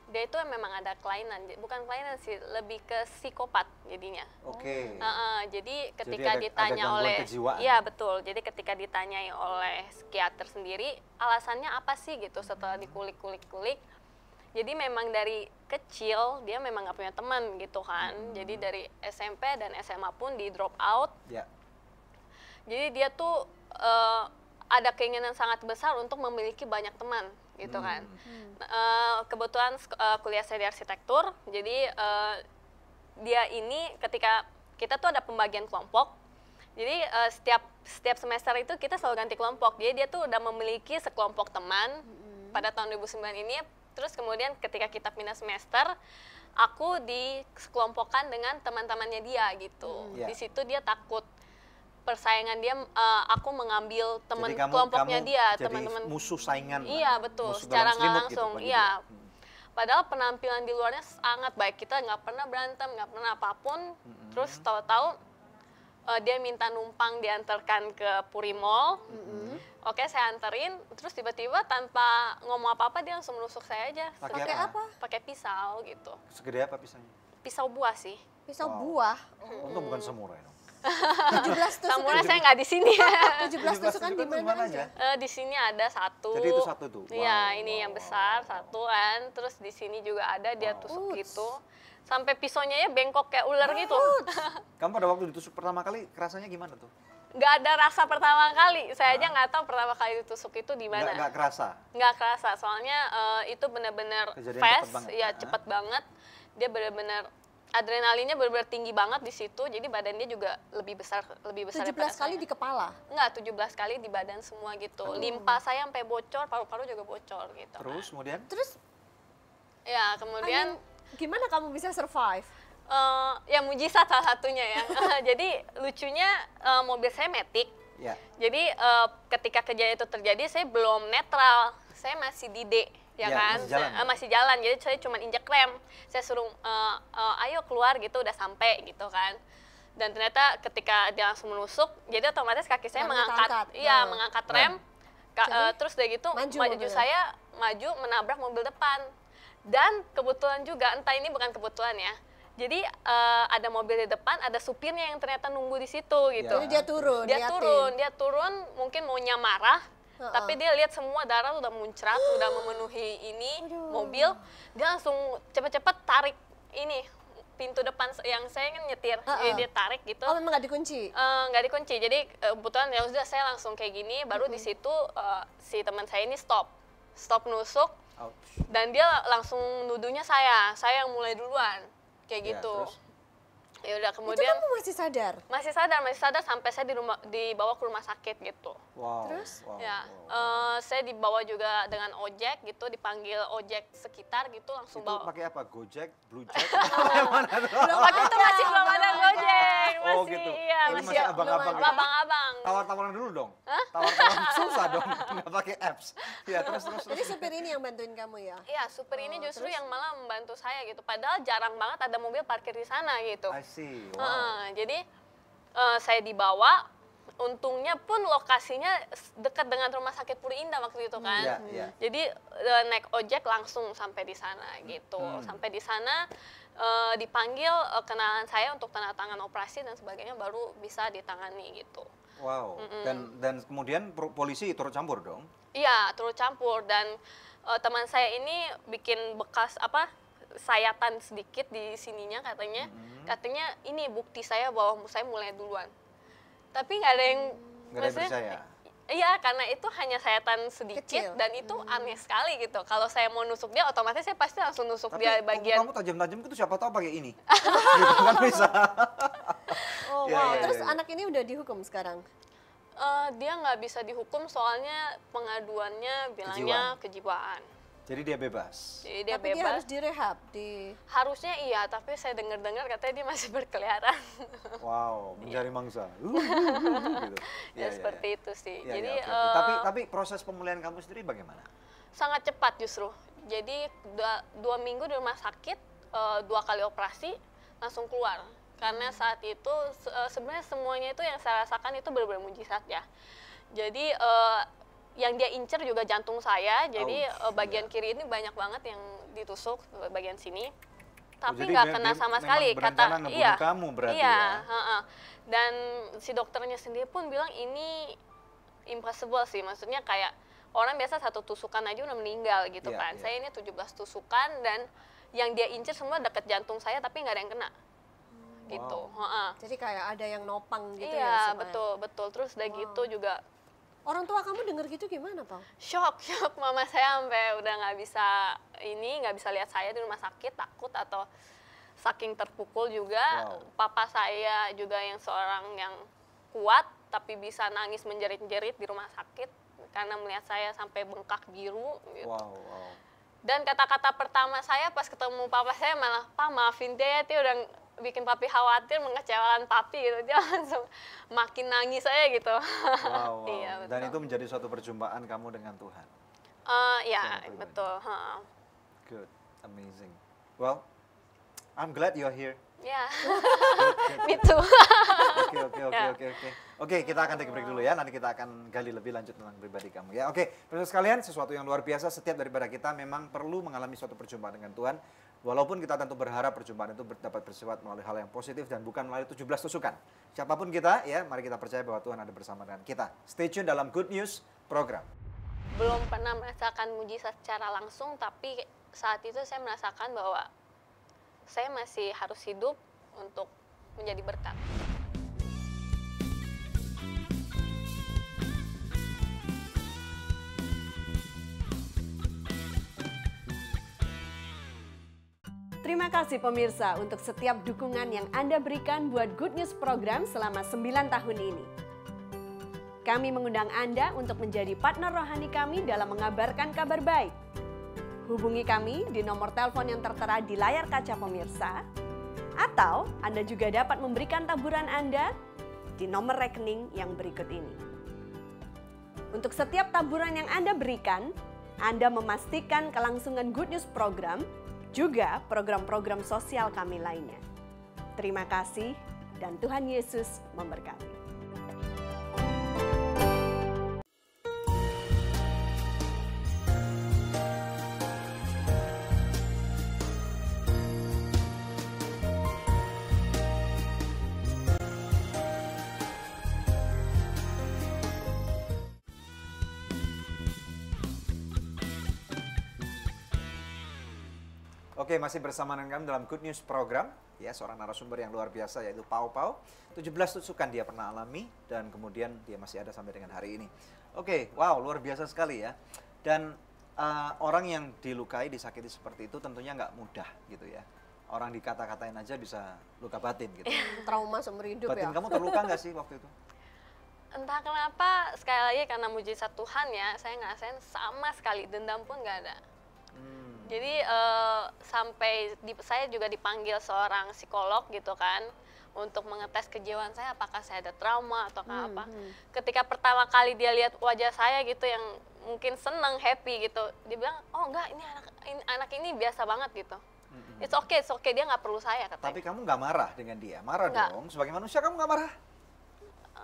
dia itu memang ada kelainan, bukan kelainan sih, lebih ke psikopat jadinya. Oke. Jadi ketika ditanya oleh, iya betul. Jadi ketika ditanyai oleh psikiater sendiri, alasannya apa sih gitu setelah dikulik-kulik-kulik. Jadi memang dari kecil dia memang nggak punya teman gitu kan. Jadi dari SMP dan SMA pun di drop out. Jadi dia tuh ada keinginan sangat besar untuk memiliki banyak teman gitu kan. Kebetulan kuliah saya di arsitektur, jadi dia ini ketika kita tuh ada pembagian kelompok, jadi setiap semester itu kita selalu ganti kelompok. Jadi dia tuh udah memiliki sekelompok teman pada tahun 2009 ini. Terus kemudian ketika kita pindah semester, aku dikelompokkan dengan teman-temannya dia gitu. Di situ dia takut persaingan dia, aku mengambil teman kelompoknya dia, teman-teman musuh saingan. Iya betul, secara nggak langsung. Gitu, iya. Padahal penampilan di luarnya sangat baik, kita nggak pernah berantem, nggak pernah apapun. Terus tahu-tahu dia minta numpang diantarkan ke Puri Mall. Oke, saya anterin, terus tiba-tiba tanpa ngomong apa-apa dia langsung menusuk saya aja. Pakai apa? Pakai pisau gitu. Segede apa pisaunya? Pisau buah sih. Pisau buah? Untung bukan samurai dong. 17 tusukan. Samurai saya nggak di sini. 17 tusukan di mana aja? Di sini ada satu. Jadi itu satu tuh? Iya, ini yang besar satu kan. Terus di sini juga ada dia tusuk gitu. Sampai pisaunya ya bengkok kayak ular gitu. Kamu pada waktu ditusuk pertama kali rasanya gimana tuh? Nggak ada rasa pertama kali. Saya aja nggak tahu pertama kali ditusuk itu di mana. Nggak kerasa? Nggak kerasa. Soalnya itu benar-benar fast, ya cepat banget. Dia benar-benar adrenalinnya benar-benar tinggi banget di situ, jadi badan dia juga lebih besar 17 kali di kepala? Enggak, 17 kali di badan semua gitu. Limpa saya sampai bocor, paru-paru juga bocor gitu. Terus kemudian? Terus? Ya kemudian. Gimana kamu bisa survive? Ya mujizat salah satunya ya. Jadi lucunya mobil saya matic. Jadi ketika kejadian itu terjadi saya belum netral, saya masih di D. Ya kan, masih jalan, jadi saya cuma injek rem, saya suruh ayo keluar gitu, udah sampai gitu kan. Dan ternyata ketika dia langsung menusuk, jadi otomatis kaki saya mengangkat rem, terus udah gitu maju saya maju menabrak mobil depan. Dan kebetulan juga, entah ini bukan kebetulan ya, jadi ada mobil di depan, ada supirnya yang ternyata nunggu di situ gitu. Jadi dia turun, Dia turun, mungkin maunya marah, tapi dia lihat semua darah udah muncrat, udah memenuhi ini mobil, dia langsung cepet-cepet tarik ini pintu depan yang saya kan nyetir, jadi dia tarik gitu. Oh, memang nggak dikunci? Nggak dikunci, jadi kebetulan ya udah saya langsung kayak gini, baru di situ si teman saya ini stop nusuk, dan dia langsung nuduhnya saya yang mulai duluan, kayak gitu. Ya udah kemudian. Itu kamu masih sadar? Masih sadar sampai saya dibawa ke rumah sakit gitu. Terus? Saya dibawa juga dengan ojek gitu, dipanggil ojek sekitar gitu, langsung bawa. Pakai apa? Gojek, Blue Jack? Waktu itu masih belum ada Gojek, masih gitu. iya, masih abang-abang. Abang-abang. Tawar-tawaran dulu dong. Tawar-tawaran susah dong, nggak pakai apps. Ya terus. Jadi supir ini yang bantuin kamu ya? Iya, supir ini justru yang malah membantu saya gitu. Padahal jarang banget ada mobil parkir di sana gitu. Wow. Jadi saya dibawa, untungnya pun lokasinya dekat dengan rumah sakit Puri Indah waktu itu kan. Jadi naik ojek langsung sampai di sana gitu. Sampai di sana dipanggil kenalan saya untuk tanda tangan operasi dan sebagainya, baru bisa ditangani gitu. Wow. Dan kemudian polisi turut campur dong? Iya, turut campur, dan teman saya ini bikin bekas sayatan sedikit di sininya katanya. Katanya ini bukti saya bahwa saya mulai duluan. Tapi nggak ada yang percaya. Iya, karena itu hanya sayatan sedikit. Kecil. Dan itu aneh sekali gitu. Kalau saya mau nusuk dia, otomatis saya pasti langsung nusuk dia bagian. Kamu tajam-tajam itu siapa tahu pakai ini. Gitu kan bisa. Oh, wow. Terus anak ini udah dihukum sekarang? Dia nggak bisa dihukum soalnya pengaduannya bilangnya kejiwaan. Jadi dia bebas. Tapi dia harus direhab Harusnya iya, tapi saya dengar katanya dia masih berkeliaran. Wow, mencari mangsa. Gitu. Seperti itu sih. Jadi tapi proses pemulihan kamu sendiri bagaimana? Sangat cepat justru. Jadi 2 minggu di rumah sakit, 2 kali operasi, langsung keluar. Karena saat itu sebenarnya semuanya itu yang saya rasakan itu benar-benar mujizat ya. Jadi yang dia incer juga jantung saya, jadi bagian kiri ini banyak banget yang ditusuk, bagian sini. Tapi nggak kena sama sekali. Kata kamu berarti Dan si dokternya sendiri pun bilang ini impossible sih, maksudnya kayak orang biasa 1 tusukan aja udah meninggal gitu kan. Saya ini 17 tusukan, dan yang dia incer semua dekat jantung saya, tapi nggak ada yang kena. Gitu. Jadi kayak ada yang nopang gitu ya? Iya, betul. Terus udah gitu juga. Orang tua kamu denger gitu gimana, Pak? Shock. Mama saya sampai udah nggak bisa lihat saya di rumah sakit, takut atau saking terpukul juga. Papa saya juga yang seorang yang kuat, tapi bisa nangis menjerit-jerit di rumah sakit karena melihat saya sampai bengkak biru. Gitu. Dan kata-kata pertama saya pas ketemu papa saya malah, "Pak, maafin dia udah bikin papi khawatir, mengecewakan papi," gitu. Dia langsung makin nangis saya gitu. Wow. Iya, betul. Dan itu menjadi suatu perjumpaan kamu dengan Tuhan. Ya, betul. Good, amazing. Well, I'm glad you're here. Ya, me too. Oke, kita akan take a break dulu ya. Nanti kita akan gali lebih lanjut tentang pribadi kamu ya. Oke, pemirsa sekalian, sesuatu yang luar biasa. Setiap daripada kita memang perlu mengalami suatu perjumpaan dengan Tuhan. Walaupun kita tentu berharap perjumpaan itu dapat bersifat melalui hal yang positif dan bukan melalui 17 tusukan. Siapapun kita, ya, mari kita percaya bahwa Tuhan ada bersama dengan kita. Stay tune dalam Good News program. Belum pernah merasakan mujizat secara langsung, tapi saat itu saya merasakan bahwa saya masih harus hidup untuk menjadi berkat. Terima kasih pemirsa untuk setiap dukungan yang Anda berikan buat Good News program selama 9 tahun ini. Kami mengundang Anda untuk menjadi partner rohani kami dalam mengabarkan kabar baik. Hubungi kami di nomor telepon yang tertera di layar kaca pemirsa, atau Anda juga dapat memberikan taburan Anda di nomor rekening yang berikut ini. Untuk setiap taburan yang Anda berikan, Anda memastikan kelangsungan Good News program, juga program-program sosial kami lainnya. Terima kasih dan Tuhan Yesus memberkati. Oke, masih bersama dengan kami dalam Good News Program. Ya, seorang narasumber yang luar biasa yaitu Pau Pau. 17 tusukan dia pernah alami dan kemudian dia masih ada sampai dengan hari ini. Oke, wow, luar biasa sekali ya. Dan orang yang dilukai, disakiti seperti itu tentunya nggak mudah gitu ya. Orang dikata-katain aja bisa luka batin gitu. Trauma seumur hidup Batin ya. kamu terluka nggak sih waktu itu? Entah kenapa, sekali lagi karena mujizat Tuhan ya, saya ngerasain sama sekali dendam pun nggak ada. Jadi sampai saya juga dipanggil seorang psikolog gitu kan untuk mengetes kejiwaan saya apakah saya ada trauma atau apa. Ketika pertama kali dia lihat wajah saya gitu yang mungkin seneng, happy gitu, dia bilang, oh enggak, ini anak ini biasa banget gitu. It's okay, dia nggak perlu saya katanya. Tapi kamu nggak marah dengan dia? Marah Enggak. dong, sebagai manusia kamu nggak marah?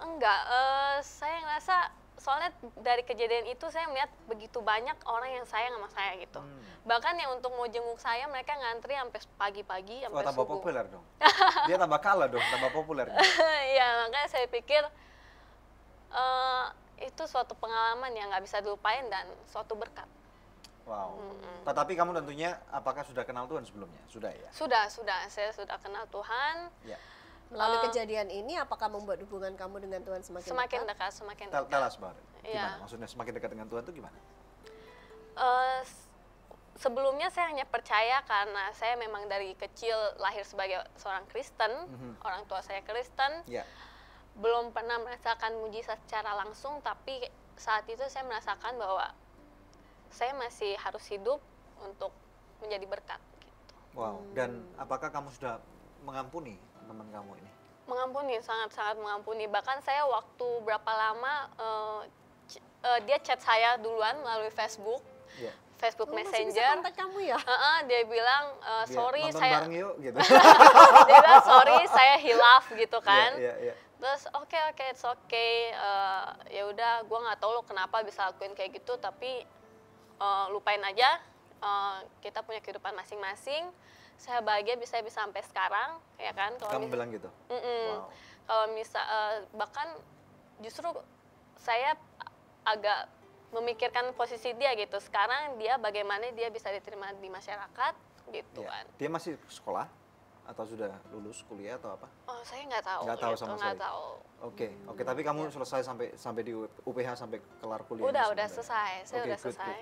Enggak, saya ngerasa soalnya dari kejadian itu saya melihat begitu banyak orang yang sayang sama saya gitu. Bahkan yang untuk mau jenguk saya mereka ngantri sampai pagi-pagi sampai tambah subuh. populer dong. Dia tambah kalah dong, tambah populer. Iya, makanya saya pikir itu suatu pengalaman yang nggak bisa dilupain dan suatu berkat. Wow. Tetapi kamu tentunya apakah sudah kenal Tuhan sebelumnya? Sudah ya? Sudah. Saya sudah kenal Tuhan. Ya. Melalui kejadian ini, apakah membuat hubungan kamu dengan Tuhan semakin dekat? Semakin dekat. Tell us about it. Gimana? Iya. Maksudnya semakin dekat dengan Tuhan itu gimana? Sebelumnya saya hanya percaya karena saya memang dari kecil lahir sebagai seorang Kristen, orang tua saya Kristen. Ya. Belum pernah merasakan mujizat secara langsung, tapi saat itu saya merasakan bahwa saya masih harus hidup untuk menjadi berkat. Gitu. Wow. Dan apakah kamu sudah mengampuni teman kamu ini? Mengampuni, sangat-sangat mengampuni. Bahkan saya waktu berapa lama dia chat saya duluan melalui Facebook, Facebook Messenger. Kontak kamu ya? Dia bilang sorry nonton saya. bareng yuk gitu. Dia bilang sorry saya hilaf gitu kan. Iya. Terus oke, it's okay. Ya udah, gue nggak tahu lo kenapa bisa lakuin kayak gitu, tapi lupain aja. Kita punya kehidupan masing-masing. Saya bahagia bisa sampai sekarang, ya kan? Kamu bilang gitu? Wow. Kalau bahkan justru saya agak memikirkan posisi dia gitu. Sekarang dia bagaimana dia bisa diterima di masyarakat gitu kan. Dia masih sekolah atau sudah lulus kuliah atau apa? Oh, saya nggak tahu. Nggak tahu gitu, sama nggak sekali. tahu. Oke, tapi kamu selesai sampai di UPH sampai kelar kuliah? Udah selesai. Saya udah selesai.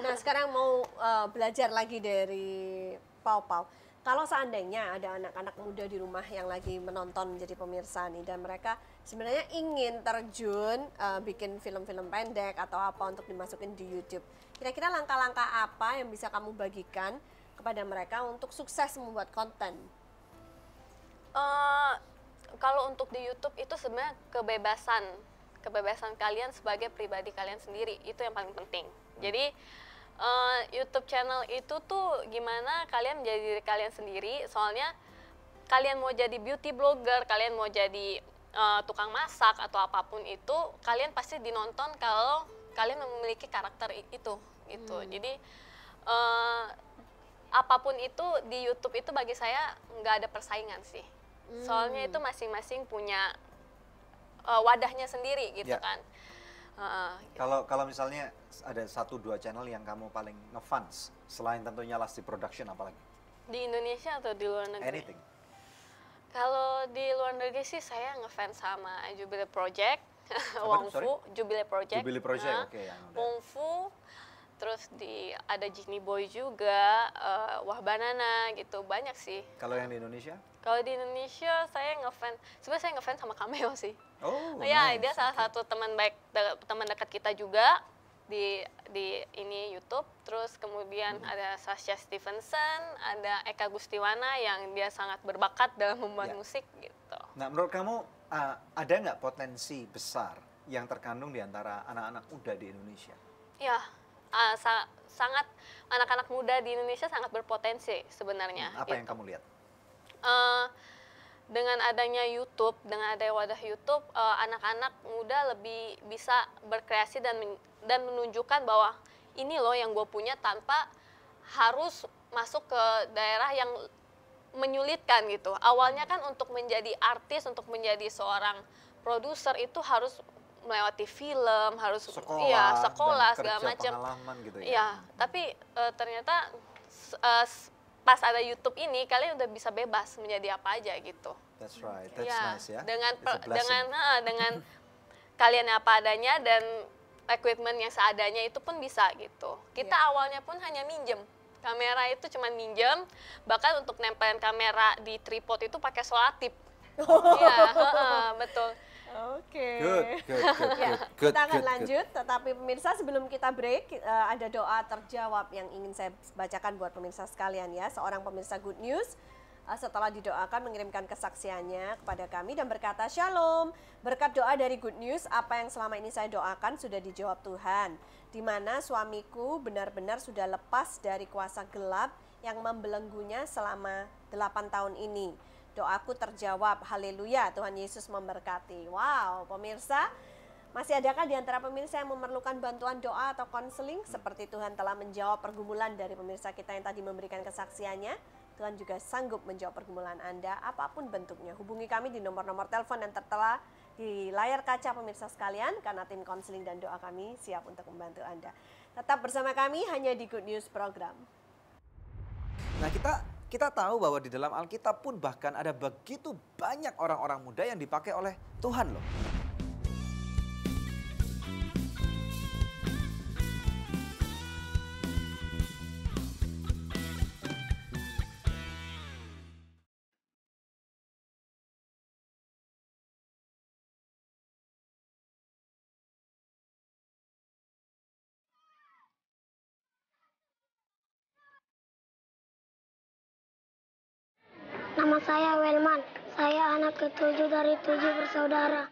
Nah, sekarang mau belajar lagi dari Pau Pau. Kalau seandainya ada anak-anak muda di rumah yang lagi menonton menjadi pemirsa nih, dan mereka sebenarnya ingin terjun bikin film-film pendek atau apa untuk dimasukin di YouTube, kira-kira langkah-langkah apa yang bisa kamu bagikan kepada mereka untuk sukses membuat konten? Kalau untuk di YouTube itu sebenarnya kebebasan kalian sebagai pribadi kalian sendiri, itu yang paling penting. Jadi YouTube channel itu tuh gimana kalian menjadi diri kalian sendiri. Soalnya kalian mau jadi beauty blogger, kalian mau jadi tukang masak atau apapun itu, kalian pasti dinonton kalau kalian memiliki karakter itu gitu. Jadi apapun itu di YouTube itu bagi saya nggak ada persaingan sih. Soalnya itu masing-masing punya wadahnya sendiri gitu kan. Kalau misalnya ada 1-2 channel yang kamu paling ngefans selain tentunya Lasti Production, apalagi? Di Indonesia atau di luar negeri? Anything. Kalau di luar negeri sih saya ngefans sama Jubilee Project, Sorry? Jubilee Project. Jubilee Project, oke. Wong Fu, terus ada Genie Boy juga, Wah Banana gitu, banyak sih. Kalau yang di Indonesia? Kalau di Indonesia saya sebenarnya saya ngefans sama Cameo sih. Oh, ya, nice. dia salah satu teman dekat kita juga di ini YouTube. Terus kemudian ada Sasha Stevenson, ada Eka Gustiwana yang dia sangat berbakat dalam membuat musik gitu. Nah, menurut kamu ada nggak potensi besar yang terkandung di antara anak-anak muda di Indonesia? Ya, sangat anak-anak muda di Indonesia sangat berpotensi sebenarnya. Apa yang kamu lihat? Dengan adanya YouTube, dengan adanya wadah YouTube, anak-anak muda lebih bisa berkreasi dan menunjukkan bahwa ini loh yang gue punya tanpa harus masuk ke daerah yang menyulitkan gitu. Awalnya kan untuk menjadi artis, untuk menjadi seorang produser itu harus melewati film, harus sekolah segala macam. Gitu ya. Iya, tapi ternyata pas ada YouTube ini kalian udah bisa bebas menjadi apa aja gitu. That's right, that's Ya, nice ya. dengan It's a blessing. dengan kalian apa adanya dan equipment yang seadanya itu pun bisa gitu. Kita awalnya pun hanya minjem. Kamera itu cuma minjem, bahkan untuk nempelin kamera di tripod itu pakai solatip. Iya, betul. Oke. Good, good, good, Ya, good, kita akan good, good. lanjut, tetapi pemirsa sebelum kita break, ada doa terjawab yang ingin saya bacakan buat pemirsa sekalian ya. Seorang pemirsa Good News setelah didoakan mengirimkan kesaksiannya kepada kami dan berkata, Shalom, berkat doa dari Good News, apa yang selama ini saya doakan sudah dijawab Tuhan. Di mana suamiku benar-benar sudah lepas dari kuasa gelap yang membelenggunya selama 8 tahun ini. Doaku terjawab, haleluya, Tuhan Yesus memberkati. Wow, pemirsa, masih adakah di antara pemirsa yang memerlukan bantuan doa atau konseling? Seperti Tuhan telah menjawab pergumulan dari pemirsa kita yang tadi memberikan kesaksiannya, Tuhan juga sanggup menjawab pergumulan Anda, apapun bentuknya. Hubungi kami di nomor-nomor telepon yang tertera di layar kaca pemirsa sekalian, karena tim konseling dan doa kami siap untuk membantu Anda. Tetap bersama kami hanya di Good News Program. Nah, kita tahu bahwa di dalam Alkitab pun bahkan ada begitu banyak orang-orang muda yang dipakai oleh Tuhan loh. Nama saya Welman. Saya anak ke-7 dari 7 bersaudara.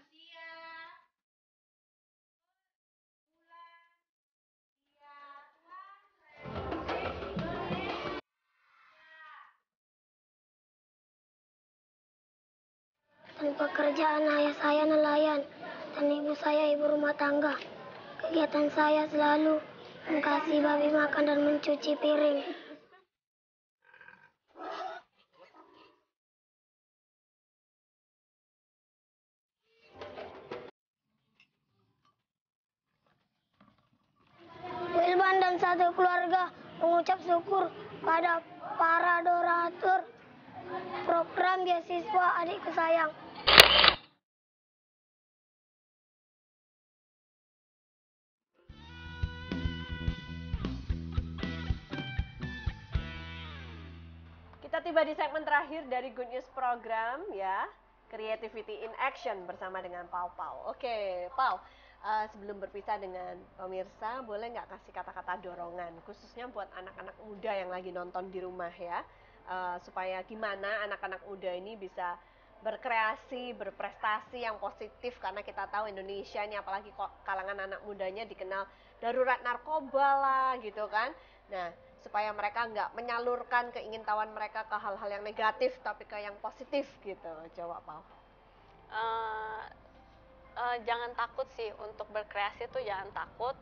Dan pekerjaan ayah saya nelayan dan ibu saya ibu rumah tangga. Kegiatan saya selalu mengasihi babi makan dan mencuci piring. Wilban dan satu keluarga mengucap syukur pada para donatur program beasiswa adikku sayang. Kita tiba di segmen terakhir dari Good News Program ya, Creativity in Action bersama dengan Pau. Oke, Pau, sebelum berpisah dengan pemirsa, boleh nggak kasih kata-kata dorongan, khususnya buat anak-anak muda yang lagi nonton di rumah ya, supaya gimana anak-anak muda ini bisa berkreasi, berprestasi yang positif, karena kita tahu Indonesia ini apalagi kalangan anak mudanya dikenal darurat narkoba lah gitu kan. Nah, supaya mereka nggak menyalurkan keingintahuan mereka ke hal-hal yang negatif tapi ke yang positif gitu. Coba Pau. Jangan takut sih untuk berkreasi tuh, jangan takut.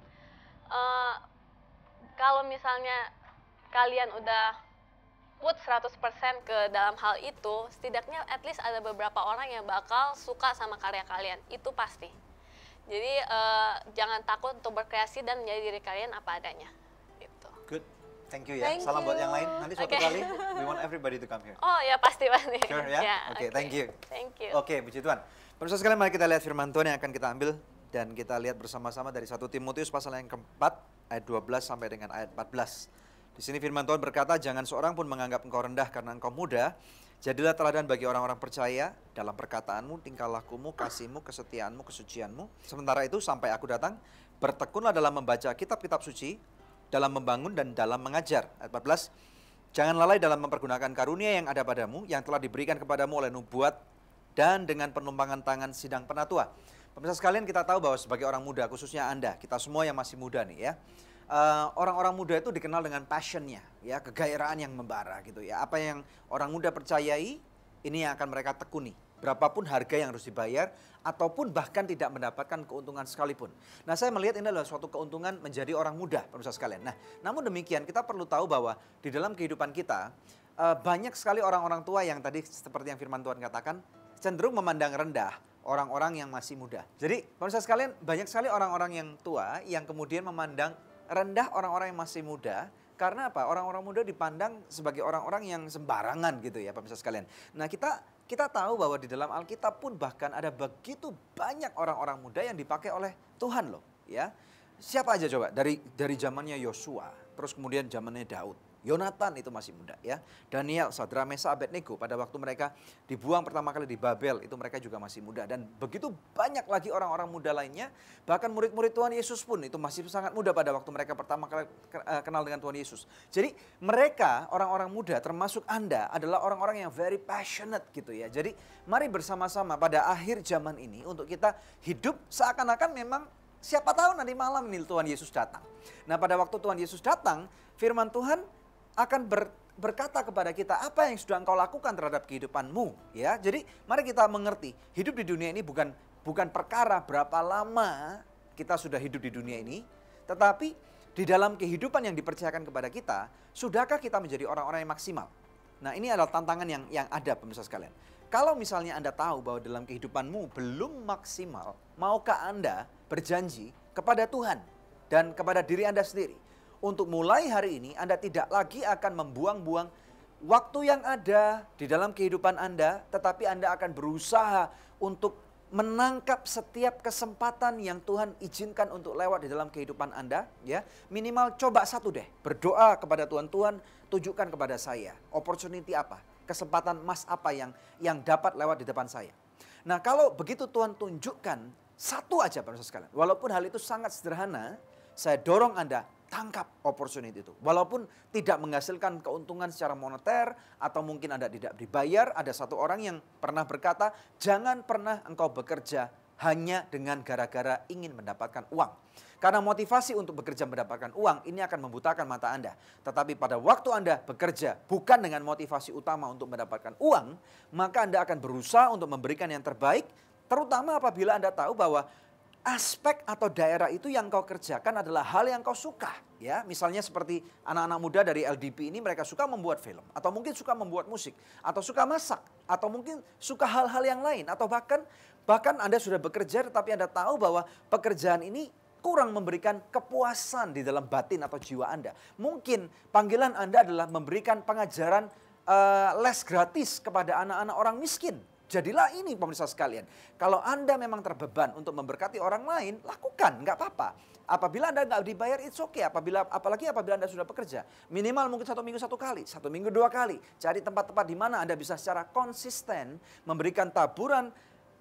Kalau misalnya kalian udah put 100% ke dalam hal itu, setidaknya at least ada beberapa orang yang bakal suka sama karya kalian, itu pasti. Jadi jangan takut untuk berkreasi dan menjadi diri kalian apa adanya. Gitu. Good. Thank you ya. Thank Salam buat yang lain. Nanti suatu Okay. kali we want everybody to come here. Oh ya, pasti. Sure ya? Ya, Oke, thank you. Thank you. Oke, puji Tuhan. Pemirsa sekalian, mari kita lihat firman Tuhan yang akan kita ambil dan kita lihat bersama-sama dari 1 Timotius pasal yang keempat ayat 12 sampai dengan ayat 14. Di sini firman Tuhan berkata, jangan seorang pun menganggap engkau rendah karena engkau muda. Jadilah teladan bagi orang-orang percaya dalam perkataanmu, tingkah lakumu, kasihmu, kesetiaanmu, kesucianmu. Sementara itu sampai aku datang, bertekunlah dalam membaca kitab-kitab suci, dalam membangun dan dalam mengajar. Ayat 14, jangan lalai dalam mempergunakan karunia yang ada padamu, yang telah diberikan kepadamu oleh nubuat dan dengan penumpangan tangan sidang penatua. Pemirsa sekalian, kita tahu bahwa sebagai orang muda, khususnya Anda, kita semua yang masih muda nih ya, orang-orang muda itu dikenal dengan passionnya, ya, kegairaan yang membara gitu ya. Apa yang orang muda percayai, ini yang akan mereka tekuni. Berapapun harga yang harus dibayar, ataupun bahkan tidak mendapatkan keuntungan sekalipun. Nah, saya melihat ini adalah suatu keuntungan menjadi orang muda, pemirsa sekalian. Nah, namun demikian kita perlu tahu bahwa di dalam kehidupan kita, banyak sekali orang-orang tua yang tadi seperti yang firman Tuhan katakan, cenderung memandang rendah orang-orang yang masih muda. Jadi, pemirsa sekalian, banyak sekali orang-orang yang tua yang kemudian memandang rendah orang-orang yang masih muda Karena apa? Orang-orang muda dipandang sebagai orang-orang yang sembarangan gitu ya pemirsa sekalian. Nah kita tahu bahwa di dalam Alkitab pun bahkan ada begitu banyak orang-orang muda yang dipakai oleh Tuhan loh ya. Siapa aja coba dari zamannya Yosua, terus kemudian zamannya Daud. Yonatan itu masih muda ya. Daniel, Sadra, Mesa, Abednego pada waktu mereka dibuang pertama kali di Babel itu mereka juga masih muda. Dan begitu banyak lagi orang-orang muda lainnya. Bahkan murid-murid Tuhan Yesus pun itu masih sangat muda pada waktu mereka pertama kali kenal dengan Tuhan Yesus. Jadi mereka orang-orang muda termasuk Anda adalah orang-orang yang very passionate gitu ya. Jadi mari bersama-sama pada akhir zaman ini untuk kita hidup seakan-akan memang siapa tahu nanti malam ini Tuhan Yesus datang. Nah pada waktu Tuhan Yesus datang firman Tuhan akan berkata kepada kita apa yang sudah engkau lakukan terhadap kehidupanmu ya. Jadi mari kita mengerti hidup di dunia ini bukan perkara berapa lama kita sudah hidup di dunia ini, tetapi di dalam kehidupan yang dipercayakan kepada kita, sudahkah kita menjadi orang-orang yang maksimal? Nah ini adalah tantangan yang ada pemirsa sekalian. Kalau misalnya Anda tahu bahwa dalam kehidupanmu belum maksimal, maukah Anda berjanji kepada Tuhan dan kepada diri Anda sendiri untuk mulai hari ini Anda tidak lagi akan membuang-buang waktu yang ada di dalam kehidupan Anda, tetapi Anda akan berusaha untuk menangkap setiap kesempatan yang Tuhan izinkan untuk lewat di dalam kehidupan Anda ya. Minimal coba satu deh, berdoa kepada Tuhan, Tuhan tunjukkan kepada saya opportunity apa, kesempatan emas apa yang dapat lewat di depan saya. Nah kalau begitu Tuhan tunjukkan satu aja pemirsa sekalian, walaupun hal itu sangat sederhana, saya dorong Anda tangkap opportunity itu. Walaupun tidak menghasilkan keuntungan secara moneter atau mungkin Anda tidak dibayar. Ada satu orang yang pernah berkata, jangan pernah engkau bekerja hanya dengan gara-gara ingin mendapatkan uang. Karena motivasi untuk bekerja mendapatkan uang ini akan membutakan mata Anda. Tetapi pada waktu Anda bekerja bukan dengan motivasi utama untuk mendapatkan uang, maka Anda akan berusaha untuk memberikan yang terbaik. Terutama apabila Anda tahu bahwa aspek atau daerah itu yang kau kerjakan adalah hal yang kau suka ya. Misalnya seperti anak-anak muda dari LDP ini, mereka suka membuat film atau mungkin suka membuat musik atau suka masak atau mungkin suka hal-hal yang lain, atau bahkan Anda sudah bekerja tetapi Anda tahu bahwa pekerjaan ini kurang memberikan kepuasan di dalam batin atau jiwa Anda. Mungkin panggilan Anda adalah memberikan pengajaran les gratis kepada anak-anak orang miskin. Jadilah ini pemirsa sekalian. Kalau Anda memang terbeban untuk memberkati orang lain, lakukan, nggak apa-apa. Apabila Anda nggak dibayar, it's okay. Apalagi apabila Anda sudah bekerja. Minimal mungkin 1 minggu 1 kali, 1 minggu 2 kali. Cari tempat-tempat di mana Anda bisa secara konsisten memberikan taburan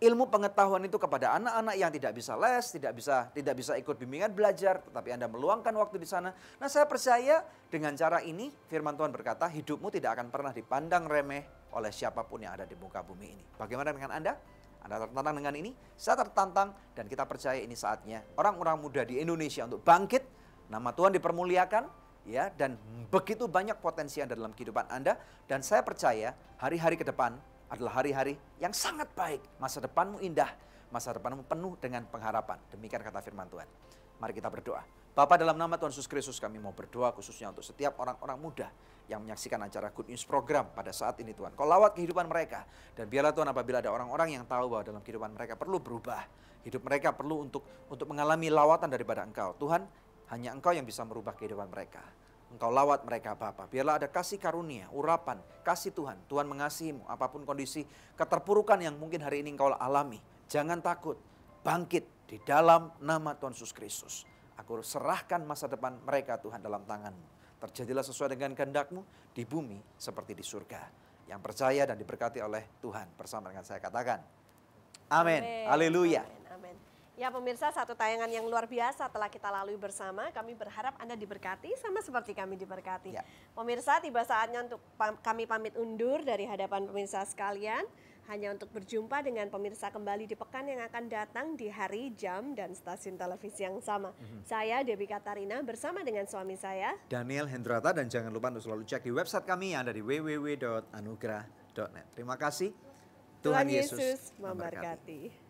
ilmu pengetahuan itu kepada anak-anak yang tidak bisa les, tidak bisa ikut bimbingan belajar, tetapi Anda meluangkan waktu di sana. Nah saya percaya dengan cara ini, firman Tuhan berkata, hidupmu tidak akan pernah dipandang remeh oleh siapapun yang ada di muka bumi ini. Bagaimana dengan Anda? Anda tertantang dengan ini? Saya tertantang dan kita percaya ini saatnya orang-orang muda di Indonesia untuk bangkit, nama Tuhan dipermuliakan, ya, dan begitu banyak potensi yang ada dalam kehidupan Anda. Dan saya percaya hari-hari ke depan adalah hari-hari yang sangat baik. Masa depanmu indah, masa depanmu penuh dengan pengharapan. Demikian kata firman Tuhan. Mari kita berdoa. Bapa, dalam nama Tuhan Yesus Kristus kami mau berdoa khususnya untuk setiap orang-orang muda yang menyaksikan acara Good News program pada saat ini Tuhan. Kau lawat kehidupan mereka. Dan biarlah Tuhan apabila ada orang-orang yang tahu bahwa dalam kehidupan mereka perlu berubah. Hidup mereka perlu untuk mengalami lawatan daripada Engkau. Tuhan, hanya Engkau yang bisa merubah kehidupan mereka. Engkau lawat mereka Bapa. Biarlah ada kasih karunia, urapan, kasih Tuhan. Tuhan mengasihimu apapun kondisi keterpurukan yang mungkin hari ini Engkau alami. Jangan takut, bangkit di dalam nama Tuhan Yesus Kristus. Aku serahkan masa depan mereka Tuhan dalam tangan-Mu. Terjadilah sesuai dengan kehendak-Mu di bumi seperti di surga. Yang percaya dan diberkati oleh Tuhan bersama dengan saya katakan. Amin. Haleluya. Amin. Ya pemirsa, satu tayangan yang luar biasa telah kita lalui bersama. Kami berharap Anda diberkati sama seperti kami diberkati. Ya. Pemirsa, tiba saatnya untuk kami pamit undur dari hadapan pemirsa sekalian. Hanya untuk berjumpa dengan pemirsa kembali di pekan yang akan datang di hari, jam, dan stasiun televisi yang sama. Saya Debbie Katarina bersama dengan suami saya Daniel Hendrata, dan jangan lupa untuk selalu cek di website kami yang ada di www.anugerah.net. Terima kasih. Tuhan Yesus memberkati.